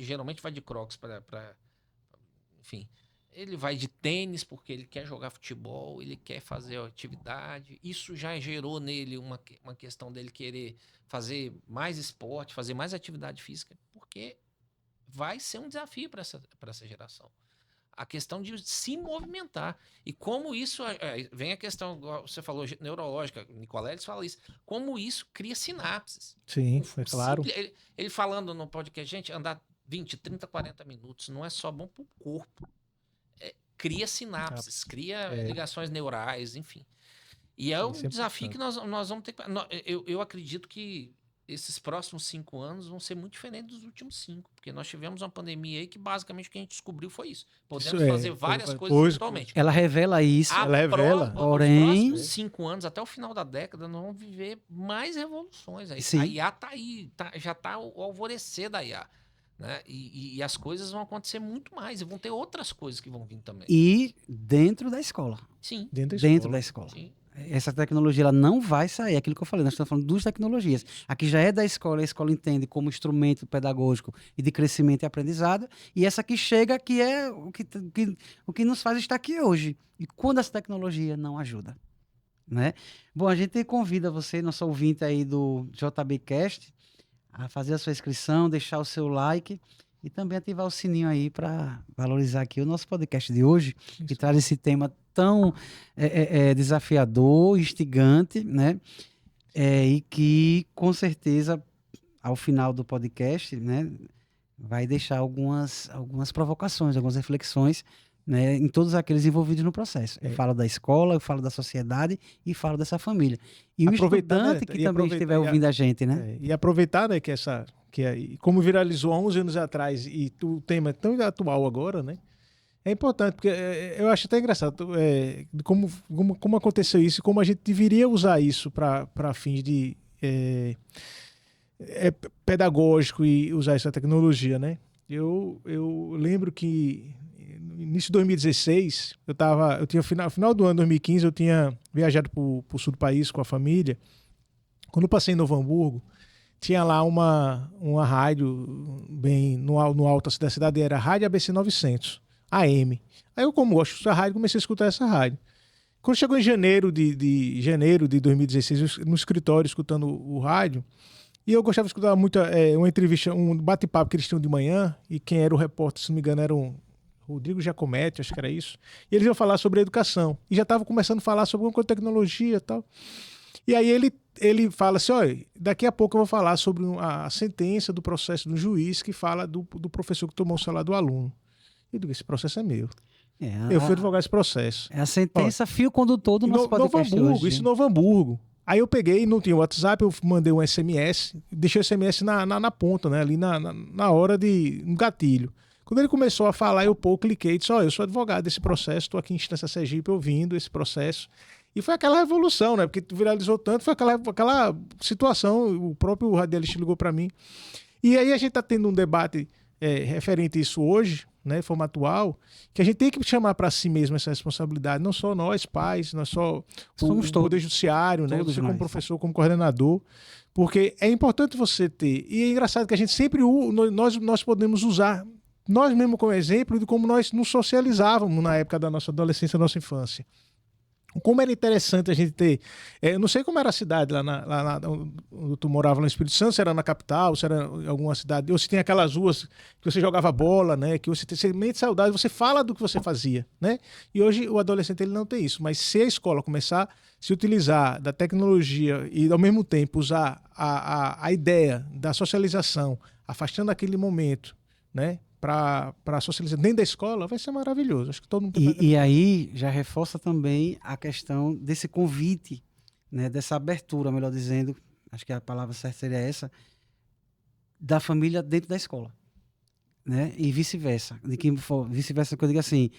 geralmente vai de Crocs para... Enfim, ele vai de tênis porque ele quer jogar futebol, ele quer fazer atividade. Isso já gerou nele uma questão dele querer fazer mais esporte, fazer mais atividade física, porque vai ser um desafio para essa geração. a questão de se movimentar. E como isso, vem a questão, igual você falou, neurológica, Nicoleles fala isso, como isso cria sinapses. Sim, é claro. Ele falando no podcast, gente, andar 20, 30, 40 minutos não é só bom pro corpo. Cria sinapses, cria ligações neurais, enfim. E é um desafio que nós vamos ter que... Eu acredito que esses próximos 5 anos vão ser muito diferentes dos últimos 5, porque nós tivemos uma pandemia aí que basicamente o que a gente descobriu foi isso. Podemos fazer várias coisas virtualmente. Ela revela isso. Ela revela. Porém, os próximos 5 anos, até o final da década, nós vamos viver mais revoluções. Sim. A IA tá aí, já tá o alvorecer da IA. Né? E as coisas vão acontecer muito mais, e vão ter outras coisas que vão vir também. E dentro da escola. Sim. Dentro da escola. Sim. Essa tecnologia ela não vai sair, aquilo que eu falei, nós estamos falando duas tecnologias. Aqui já é da escola, a escola entende como instrumento pedagógico e de crescimento e aprendizado, e essa que chega, que é o que nos faz estar aqui hoje. E quando essa tecnologia não ajuda, né? Bom, a gente convida você, nosso ouvinte aí do JBcast, a fazer a sua inscrição, deixar o seu like e também ativar o sininho aí para valorizar aqui o nosso podcast de hoje, que traz esse tema tão desafiador, instigante, né? E que, com certeza, ao final do podcast, né, vai deixar algumas provocações, algumas reflexões, né, em todos aqueles envolvidos no processo. Eu falo da escola, eu falo da sociedade e falo dessa família. E o estudante que também estiver ouvindo a gente, né? E aproveitar, né, como viralizou há 11 anos atrás e o tema é tão atual agora, né? É importante, porque eu acho até engraçado como aconteceu isso e como a gente deveria usar isso para fins de pedagógico e usar essa tecnologia, né? Eu lembro que no início de 2016, final do ano 2015, eu tinha viajado para o sul do país com a família. Quando eu passei em Novo Hamburgo, tinha lá uma rádio bem no alto da cidade, era a Rádio ABC 900. AM. Aí eu, como gosto dessa rádio, comecei a escutar essa rádio. Quando chegou em janeiro de 2016, no escritório, escutando o rádio, e eu gostava de escutar muito uma entrevista, um bate-papo que eles tinham de manhã, e quem era o repórter, se não me engano, era um Rodrigo Giacometti, acho que era isso. E eles iam falar sobre educação. E já estavam começando a falar sobre alguma coisa de tecnologia e tal. E aí ele fala assim, olha, daqui a pouco eu vou falar sobre a sentença do processo do juiz que fala do professor que tomou o celular do aluno. Eu digo, esse processo é meu. Eu fui advogar esse processo. É a sentença fio condutor do nosso podcast Novo Hamburgo, hoje. isso em Novo Hamburgo. Aí eu peguei, não tinha WhatsApp, eu mandei um SMS, deixei o SMS na ponta, né, ali na hora no gatilho. Quando ele começou a falar, eu cliquei e disse, eu sou advogado desse processo, estou aqui em Instância Sergipe ouvindo esse processo. E foi aquela revolução, né, porque viralizou tanto, foi aquela situação, o próprio radialista ligou para mim. E aí a gente está tendo um debate referente a isso hoje, né, forma atual, que a gente tem que chamar para si mesmo essa responsabilidade, não só nós, pais, não só o Poder Judiciário, né, você como professor, como coordenador, porque é importante você ter, e é engraçado que a gente sempre, nós podemos usar, nós mesmo como exemplo de como nós nos socializávamos na época da nossa adolescência, da nossa infância. Como era interessante a gente ter... eu não sei como era a cidade lá onde tu morava no Espírito Santo, se era na capital, se era em alguma cidade, ou se tem aquelas ruas que você jogava bola, né? Que você tem mente saudade, você fala do que você fazia, né? E hoje o adolescente ele não tem isso. Mas se a escola começar a se utilizar da tecnologia e ao mesmo tempo usar a ideia da socialização, afastando aquele momento, né? Para socializar dentro da escola, vai ser maravilhoso. Acho que todo mundo e aí já reforça também a questão desse convite, né, dessa abertura, melhor dizendo, acho que a palavra certa seria essa, da família dentro da escola, né? E vice-versa. Vice-versa, que eu digo assim,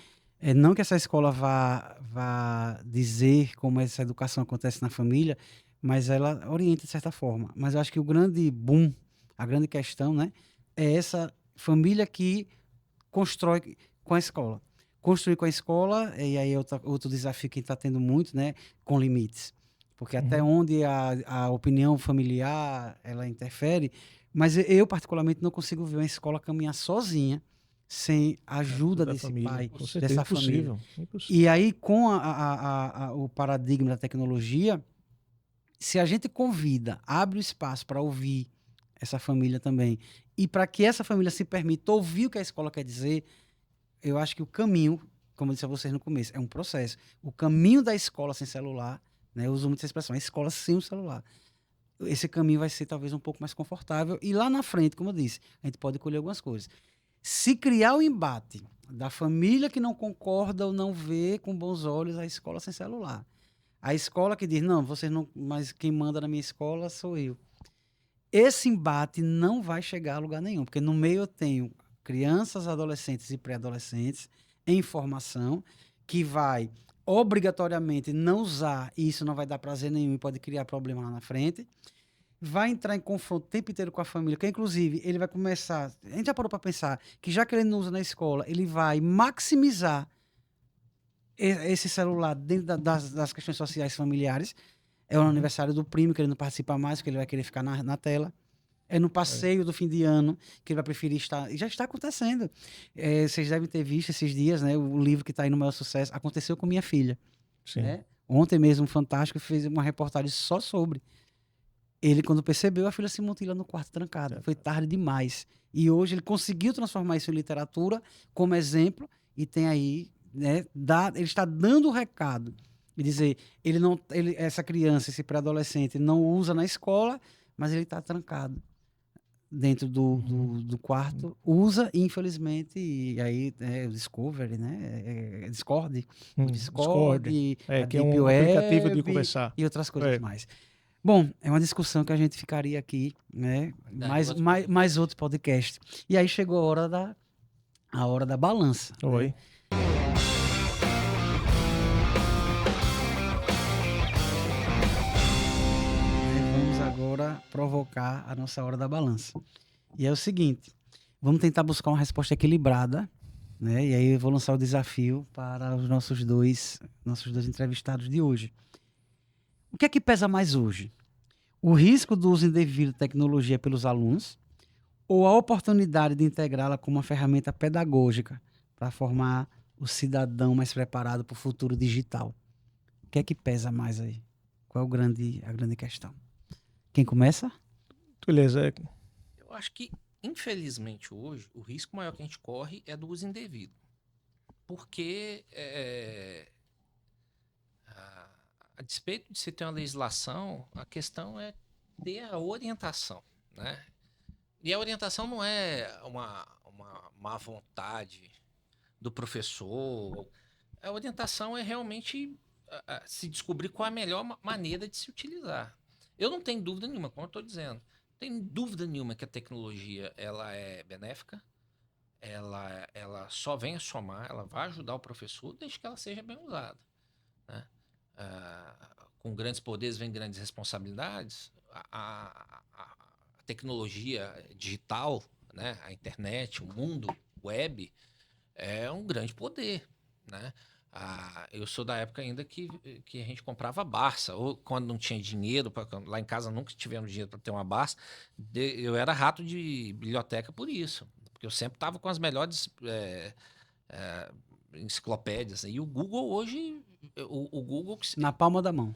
não que essa escola vá dizer como essa educação acontece na família, mas ela orienta de certa forma. Mas eu acho que o grande boom, a grande questão, né, é essa família que constrói com a escola. Construir com a escola, e aí outro desafio que a gente está tendo muito, né, com limites. Porque até onde a opinião familiar ela interfere, mas eu particularmente não consigo ver uma escola caminhar sozinha sem a ajuda desse família, pai, dessa família. E aí com o paradigma da tecnologia, se a gente convida, abre o espaço para ouvir essa família também, e para que essa família se permita ouvir o que a escola quer dizer, eu acho que o caminho, como eu disse a vocês no começo, é um processo. O caminho da escola sem celular, né, eu uso muito essa expressão, a escola sem o celular. Esse caminho vai ser talvez um pouco mais confortável. E lá na frente, como eu disse, a gente pode colher algumas coisas. Se criar o embate da família que não concorda ou não vê com bons olhos a escola sem celular, a escola que diz, não, vocês não, mas quem manda na minha escola sou eu. Esse embate não vai chegar a lugar nenhum, porque no meio eu tenho crianças, adolescentes e pré-adolescentes em formação que vai obrigatoriamente não usar, e isso não vai dar prazer nenhum e pode criar problema lá na frente. Vai entrar em confronto o tempo inteiro com a família, que inclusive ele vai começar. A gente já parou para pensar que já que ele não usa na escola, ele vai maximizar esse celular dentro das questões sociais familiares. É o aniversário do primo, que ele não participa mais, porque ele vai querer ficar na tela. É no passeio do fim de ano, que ele vai preferir estar. E já está acontecendo. Vocês devem ter visto esses dias, né? O livro que está aí no maior sucesso. Aconteceu com minha filha. Sim. Né? Ontem mesmo, um Fantástico fez uma reportagem só sobre. Ele, quando percebeu, a filha se mutila no quarto trancada. Foi tarde demais. E hoje ele conseguiu transformar isso em literatura como exemplo e tem aí, né, ele está dando o recado e dizer, essa criança, esse pré-adolescente não usa na escola, mas ele está trancado dentro do quarto, usa, infelizmente, e aí o Discovery, né? Discord, o Discord, a que é Deep um Web aplicativo de conversar. e outras coisas mais. Bom, é uma discussão que a gente ficaria aqui, né? Mais outro podcast. E aí chegou a hora da balança. Oi. Né? Vamos agora provocar a nossa hora da balança. E é o seguinte, vamos tentar buscar uma resposta equilibrada, né? E aí eu vou lançar o desafio para os nossos dois entrevistados de hoje. O que é que pesa mais hoje? O risco do uso indevido de tecnologia pelos alunos ou a oportunidade de integrá-la como uma ferramenta pedagógica para formar o cidadão mais preparado para o futuro digital? O que é que pesa mais aí? Qual é a grande questão? Quem começa? Beleza. Eu acho que, infelizmente, hoje, o risco maior que a gente corre é do uso indevido. Porque, a despeito de se ter uma legislação, a questão é ter a orientação, né? E a orientação não é uma má vontade do professor. A orientação é realmente se descobrir qual é a melhor maneira de se utilizar. Eu não tenho dúvida nenhuma, como eu estou dizendo, tem dúvida nenhuma que a tecnologia ela é benéfica, ela só vem a somar, ela vai ajudar o professor desde que ela seja bem usada, né? Com grandes poderes vem grandes responsabilidades. A tecnologia digital, né? A internet, o mundo web é um grande poder, né? Eu sou da época ainda que a gente comprava Barça, ou quando não tinha dinheiro, lá em casa nunca tivemos dinheiro para ter uma Barça, eu era rato de biblioteca por isso, porque eu sempre estava com as melhores enciclopédias. E o Google hoje, o Google... Na palma da mão.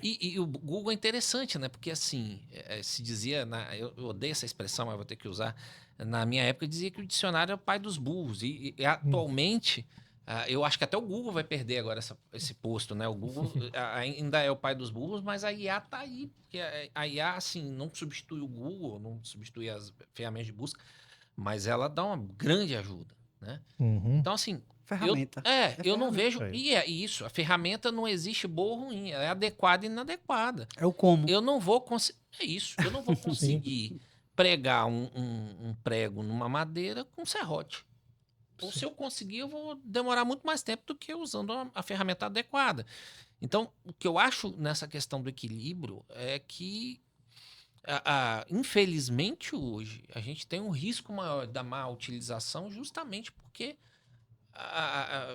E o Google é interessante, né? Porque assim, se dizia, eu odeio essa expressão, mas vou ter que usar, na minha época dizia que o dicionário é o pai dos burros, e atualmente... eu acho que até o Google vai perder agora esse posto, né? O Google ainda é o pai dos burros, mas a IA tá aí. Porque a IA, assim, não substitui o Google, não substitui as ferramentas de busca, mas ela dá uma grande ajuda, né? Uhum. Então, assim... Ferramenta. Eu não vejo... E é isso, a ferramenta não existe boa ou ruim, ela é adequada e inadequada. É o como. Eu não vou conseguir... É isso, eu não vou conseguir pregar um prego numa madeira com serrote. Ou se eu conseguir, eu vou demorar muito mais tempo do que usando a ferramenta adequada. Então, o que eu acho nessa questão do equilíbrio é que, infelizmente, hoje, a gente tem um risco maior da má utilização justamente porque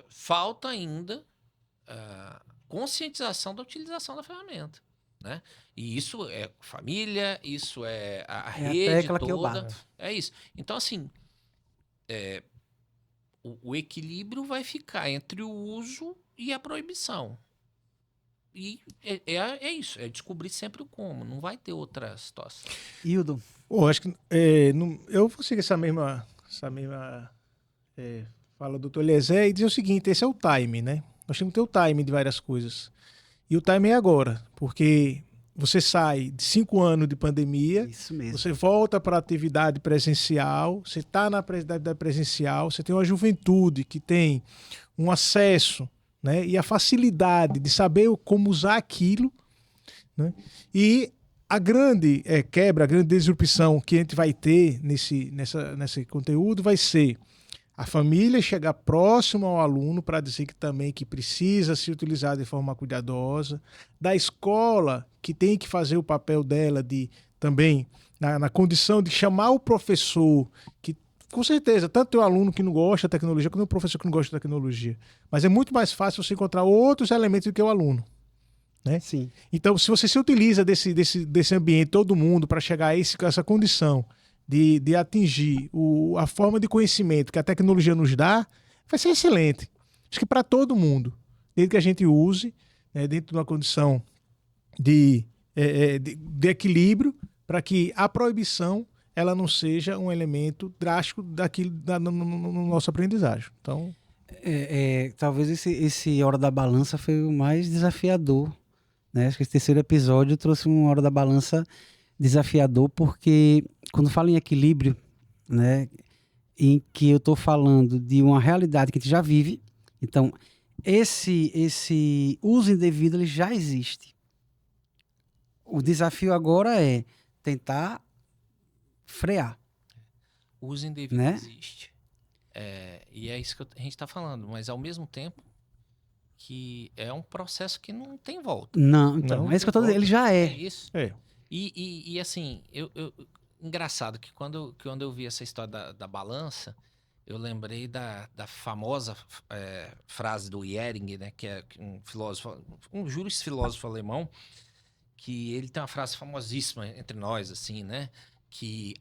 falta ainda conscientização da utilização da ferramenta, né? E isso é família, isso é a rede toda. Que eu bato. É isso. Então, assim... O equilíbrio vai ficar entre o uso e a proibição. E é isso, é descobrir sempre o como, não vai ter outra situação. Hildo. Acho que eu vou seguir essa mesma fala o doutor Eliezer, e diz o seguinte, esse é o time, né? Nós temos que ter o time de várias coisas. E o time é agora, porque você sai de 5 anos de pandemia, Isso mesmo. você volta para a atividade presencial, você está na atividade presencial, você tem uma juventude que tem um acesso, né, e a facilidade de saber como usar aquilo, né, e a grande quebra, a grande disrupção que a gente vai ter nesse conteúdo vai ser a família chegar próximo ao aluno para dizer que também que precisa se utilizar de forma cuidadosa, da escola que tem que fazer o papel dela de também na condição de chamar o professor, que com certeza, tanto tem o aluno que não gosta da tecnologia, quanto o professor que não gosta da tecnologia. Mas é muito mais fácil você encontrar outros elementos do que o aluno, né? Sim. Então, se você se utiliza desse ambiente, todo mundo, para chegar a essa condição de atingir a forma de conhecimento que a tecnologia nos dá, vai ser excelente. Acho que para todo mundo, desde que a gente use, né, dentro de uma condição de equilíbrio, para que a proibição ela não seja um elemento drástico no nosso aprendizagem. Então, talvez esse Hora da Balança foi o mais desafiador, né? Acho que esse terceiro episódio trouxe uma Hora da Balança desafiador, porque quando falo em equilíbrio, né, em que eu estou falando de uma realidade que a gente já vive, então esse uso indevido ele já existe. O desafio agora é tentar frear. O uso indevido, né, existe. E é isso que a gente está falando, mas ao mesmo tempo que é um processo que não tem volta. Não, então, é isso que eu estou dizendo, ele já é. É isso. E assim, engraçado que quando eu vi essa história da balança, eu lembrei da famosa frase do Jhering, né, que é um filósofo, um jurisfilósofo alemão, que ele tem uma frase famosíssima entre nós, assim, né, que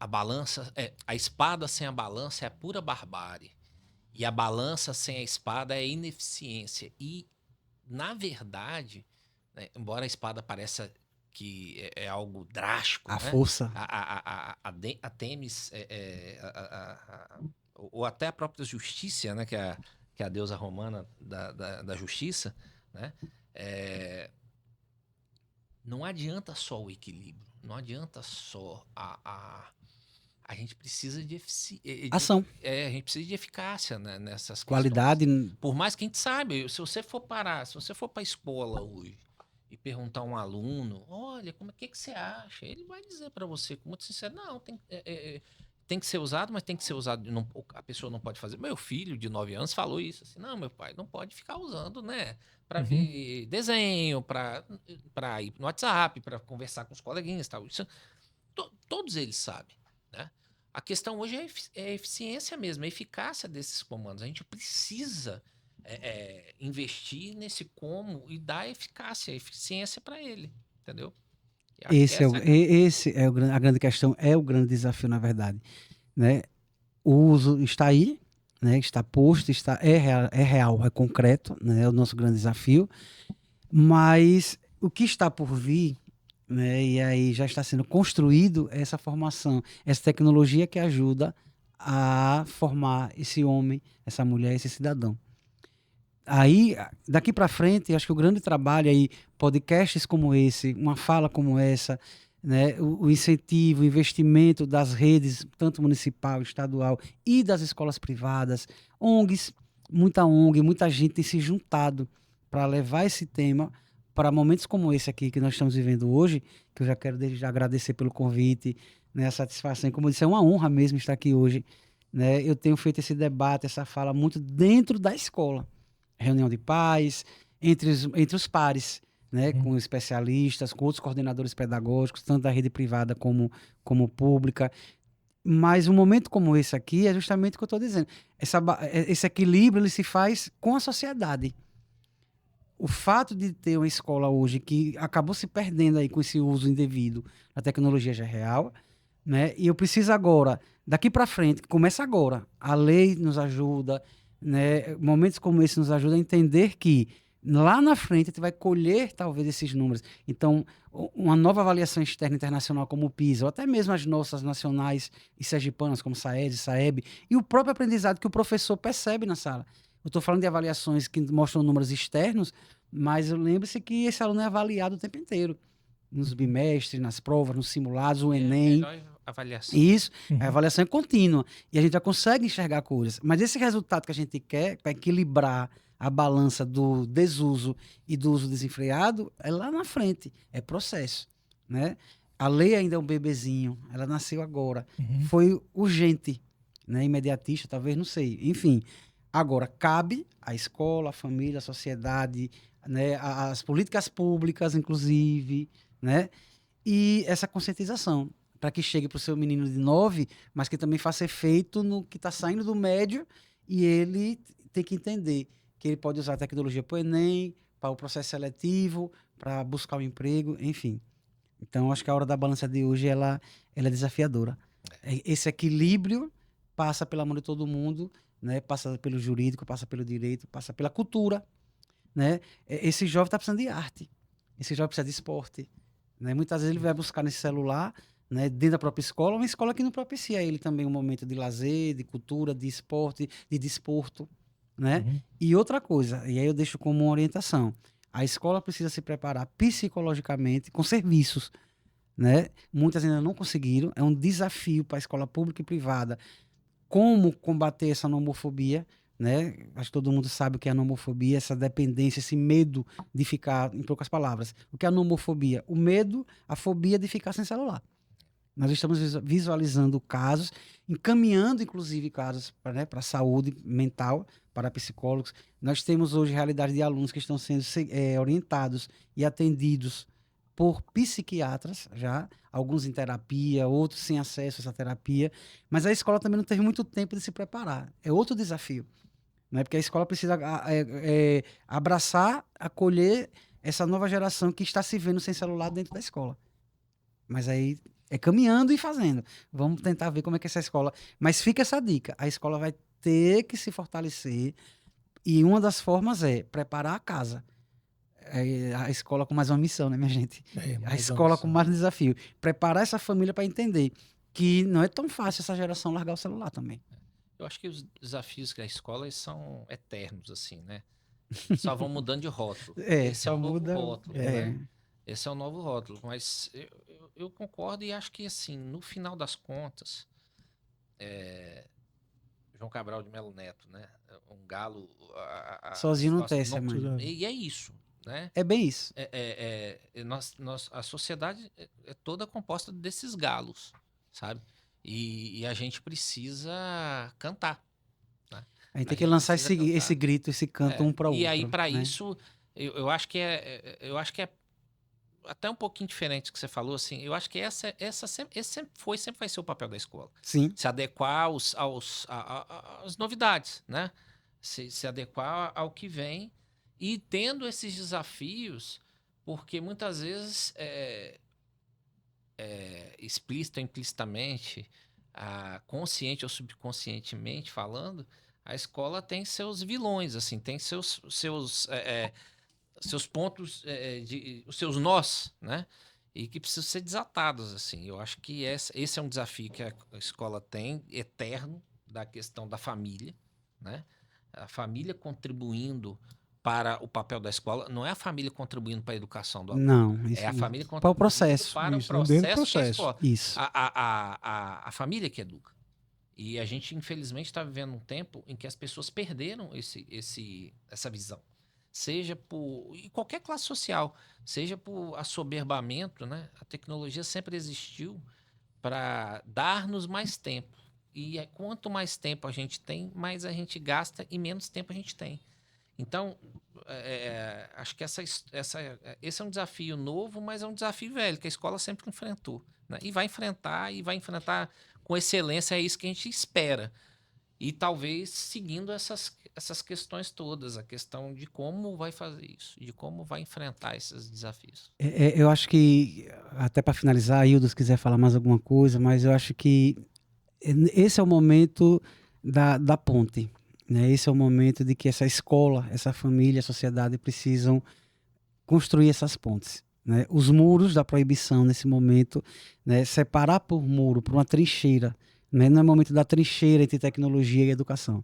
a espada sem a balança é a pura barbárie, e a balança sem a espada é ineficiência. E, na verdade, né, embora a espada pareça que é algo drástico, a né? Força. A Temis, ou até a própria justiça, né? Que é a deusa romana da justiça, né? Não adianta só o equilíbrio, não adianta só a gente precisa de ação. A gente precisa de eficácia, né, nessas qualidade. Questões. Por mais que a gente saiba, se você for para a escola hoje e perguntar a um aluno, olha, que você acha? Ele vai dizer para você, com muito sincero, não, tem que ser usado, mas tem que ser usado, a pessoa não pode fazer. Meu filho de 9 anos falou isso, assim, não, meu pai, não pode ficar usando, né, para ver desenho, para ir no WhatsApp, para conversar com os coleguinhas e tal. Isso, todos eles sabem, né? A questão hoje é a eficiência mesmo, a eficácia desses comandos. A gente precisa investir nesse como e dar eficiência para ele, entendeu? A grande questão, é o grande desafio, na verdade, né? O uso está aí, né? Está posto, é real, é concreto, né? É o nosso grande desafio, mas o que está por vir, né? E aí já está sendo construído essa formação, essa tecnologia que ajuda a formar esse homem, essa mulher, esse cidadão. Aí, daqui para frente, acho que o grande trabalho aí, podcasts como esse, uma fala como essa, né, o incentivo, o investimento das redes, tanto municipal, estadual e das escolas privadas, ONGs, muita gente tem se juntado para levar esse tema para momentos como esse aqui que nós estamos vivendo hoje, que eu já quero desde já agradecer pelo convite, né, a satisfação, como eu disse, é uma honra mesmo estar aqui hoje, né? Eu tenho feito esse debate, essa fala muito dentro da escola, reunião de pais, entre os pares, né, com especialistas, com outros coordenadores pedagógicos, tanto da rede privada como pública. Mas um momento como esse aqui é justamente o que eu estou dizendo. Esse equilíbrio ele se faz com a sociedade. O fato de ter uma escola hoje que acabou se perdendo aí com esse uso indevido da tecnologia já é real, né? E eu preciso agora, daqui para frente, que começa agora, a lei nos ajuda, né? Momentos como esse nos ajudam a entender que Lá na frente, a gente vai colher, talvez, esses números. Então, uma nova avaliação externa internacional como o PISA, ou até mesmo as nossas nacionais e sergipanas, como SAED, SAEB, e o próprio aprendizado que o professor percebe na sala. Eu estou falando de avaliações que mostram números externos, mas lembre-se que esse aluno é avaliado o tempo inteiro. Nos bimestres, nas provas, nos simulados, o É a Enem. melhor avaliação. Isso, a avaliação é contínua. E a gente já consegue enxergar coisas. Mas esse resultado que a gente quer, para equilibrar a balança do desuso e do uso desenfreado, é lá na frente. É processo, né? A lei ainda é um bebezinho. Ela nasceu agora. Foi urgente, né? Imediatista, talvez, não sei. Enfim, agora cabe à escola, à família, à sociedade, né? Às políticas públicas, inclusive, né? E essa conscientização, para que chegue para o seu menino de 9, mas que também faça efeito no que está saindo do médio, e ele tem que entender que ele pode usar a tecnologia para o Enem, para o processo seletivo, para buscar um emprego, enfim. Então, acho que a hora da balança de hoje ela é desafiadora. Esse equilíbrio passa pela mão de todo mundo, né? Passa pelo jurídico, passa pelo direito, passa pela cultura, né? Esse jovem está precisando de arte, esse jovem precisa de esporte, né? Muitas vezes ele vai buscar nesse celular, né, dentro da própria escola, uma escola que não propicia a ele também um momento de lazer, de cultura, de esporte, de desporto, né? E outra coisa, e aí eu deixo como uma orientação, a escola precisa se preparar psicologicamente com serviços, né? Muitas ainda não conseguiram, é um desafio para a escola pública e privada como combater essa nomofobia, né? Acho que todo mundo sabe o que é a nomofobia, essa dependência, esse medo de ficar, em poucas palavras. O que é a nomofobia? O medo, a fobia de ficar sem celular. Nós estamos visualizando casos, encaminhando, inclusive, casos para a saúde mental, para psicólogos. Nós temos hoje realidade de alunos que estão sendo orientados e atendidos por psiquiatras, já, alguns em terapia, outros sem acesso a essa terapia, mas a escola também não teve muito tempo de se preparar. É outro desafio, né? Porque a escola precisa abraçar, acolher essa nova geração que está se vendo sem celular dentro da escola. Mas aí é caminhando e fazendo. Vamos tentar ver como é que essa escola... Mas fica essa dica, a escola vai ter que se fortalecer e uma das formas é preparar a casa. A escola com mais uma missão, né, minha gente? A escola com mais um desafio. Preparar essa família para entender que não é tão fácil essa geração largar o celular também. Eu acho que os desafios da escola eles são eternos, assim, né? Só vão mudando de rótulo. Esse só é o novo muda. rótulo, né? Esse é o novo rótulo. Mas eu concordo e acho que, assim, no final das contas, João Cabral de Melo Neto, né? Um galo... sozinho não tece, mãe. E é isso, né? É bem isso. A sociedade é toda composta desses galos, sabe? E a gente precisa cantar. Né? A gente tem que lançar esse grito, esse canto um para o outro. E aí, para né? isso, eu acho que é até um pouquinho diferente do que você falou, assim. Eu acho que esse sempre vai ser o papel da escola. Sim. Se adequar às novidades, né? Se adequar ao que vem e tendo esses desafios, porque muitas vezes explícita ou implicitamente, consciente ou subconscientemente falando, a escola tem seus vilões, assim, tem seus pontos, os seus nós, né? E que precisam ser desatados, assim. Eu acho que esse é um desafio que a escola tem, eterno, da questão da família, né? A família contribuindo para o papel da escola, não é a família contribuindo para a educação do aluno. Não, isso é a família para o processo. Para isso, o dentro do processo da processo. escola. Isso. A família que educa. E a gente, infelizmente, está vivendo um tempo em que as pessoas perderam essa visão. Seja em qualquer classe social, seja por assoberbamento, né? A tecnologia sempre existiu para dar-nos mais tempo. E quanto mais tempo a gente tem, mais a gente gasta e menos tempo a gente tem. Então, acho que esse é um desafio novo, mas é um desafio velho, que a escola sempre enfrentou. Né? E vai enfrentar com excelência, é isso que a gente espera. E talvez seguindo essas questões todas, a questão de como vai fazer isso, de como vai enfrentar esses desafios. Eu acho que, até para finalizar, Hildo, se quiser falar mais alguma coisa, mas eu acho que esse é o momento da ponte. né? Esse é o momento de que essa escola, essa família, a sociedade precisam construir essas pontes, né? Os muros da proibição nesse momento, né? Separar por muro, por uma trincheira, né? Não é momento da trincheira entre tecnologia e educação,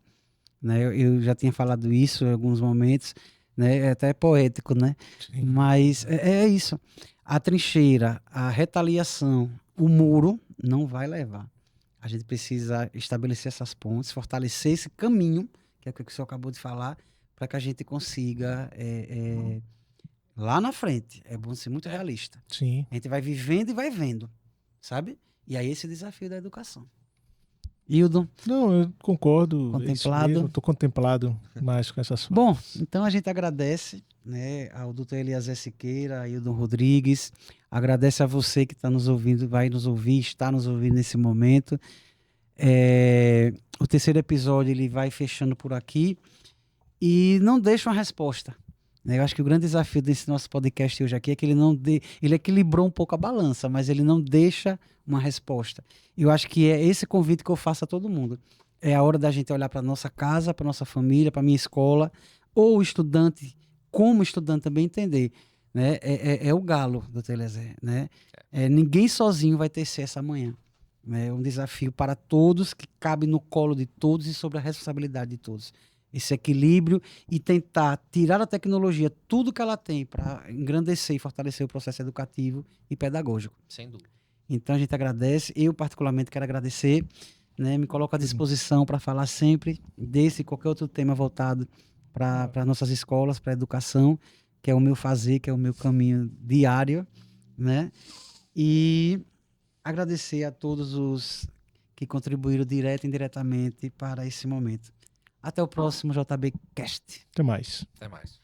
né? Eu já tinha falado isso em alguns momentos, né? É até poético, né? Sim. Mas é isso. A trincheira, a retaliação, o muro não vai levar. A gente precisa estabelecer essas pontes, fortalecer esse caminho, que é o que o senhor acabou de falar, para que a gente consiga lá na frente. É bom ser muito realista. Sim. A gente vai vivendo e vai vendo, sabe? E aí esse desafio da educação. Hildon, Não, eu concordo. Contemplado. Estou contemplado mais com essas falas. bom, então a gente agradece, né, ao Dr. Eliezer Siqueira, a Hildon Rodrigues, agradece a você que está nos ouvindo, vai nos ouvir, está nos ouvindo nesse momento. O terceiro episódio ele vai fechando por aqui e não deixa uma resposta, né? Eu acho que o grande desafio desse nosso podcast hoje aqui é que ele equilibrou um pouco a balança, mas ele não deixa uma resposta. Eu acho que é esse convite que eu faço a todo mundo. É a hora da gente olhar para nossa casa, para nossa família, para minha escola, ou o estudante, como estudante também entender, né? É o galo do Eliezer, né? Ninguém sozinho vai tecer essa manhã. É um desafio para todos, que cabe no colo de todos e sobre a responsabilidade de todos. Esse equilíbrio e tentar tirar da tecnologia tudo que ela tem para engrandecer e fortalecer o processo educativo e pedagógico. Sem dúvida. Então a gente agradece, eu particularmente quero agradecer, né? Me coloco à disposição para falar sempre desse e qualquer outro tema voltado para nossas escolas, para a educação, que é o meu fazer, que é o meu caminho diário, né? E agradecer a todos os que contribuíram direto e indiretamente para esse momento. Até o próximo JB Cast. Até mais. Até mais.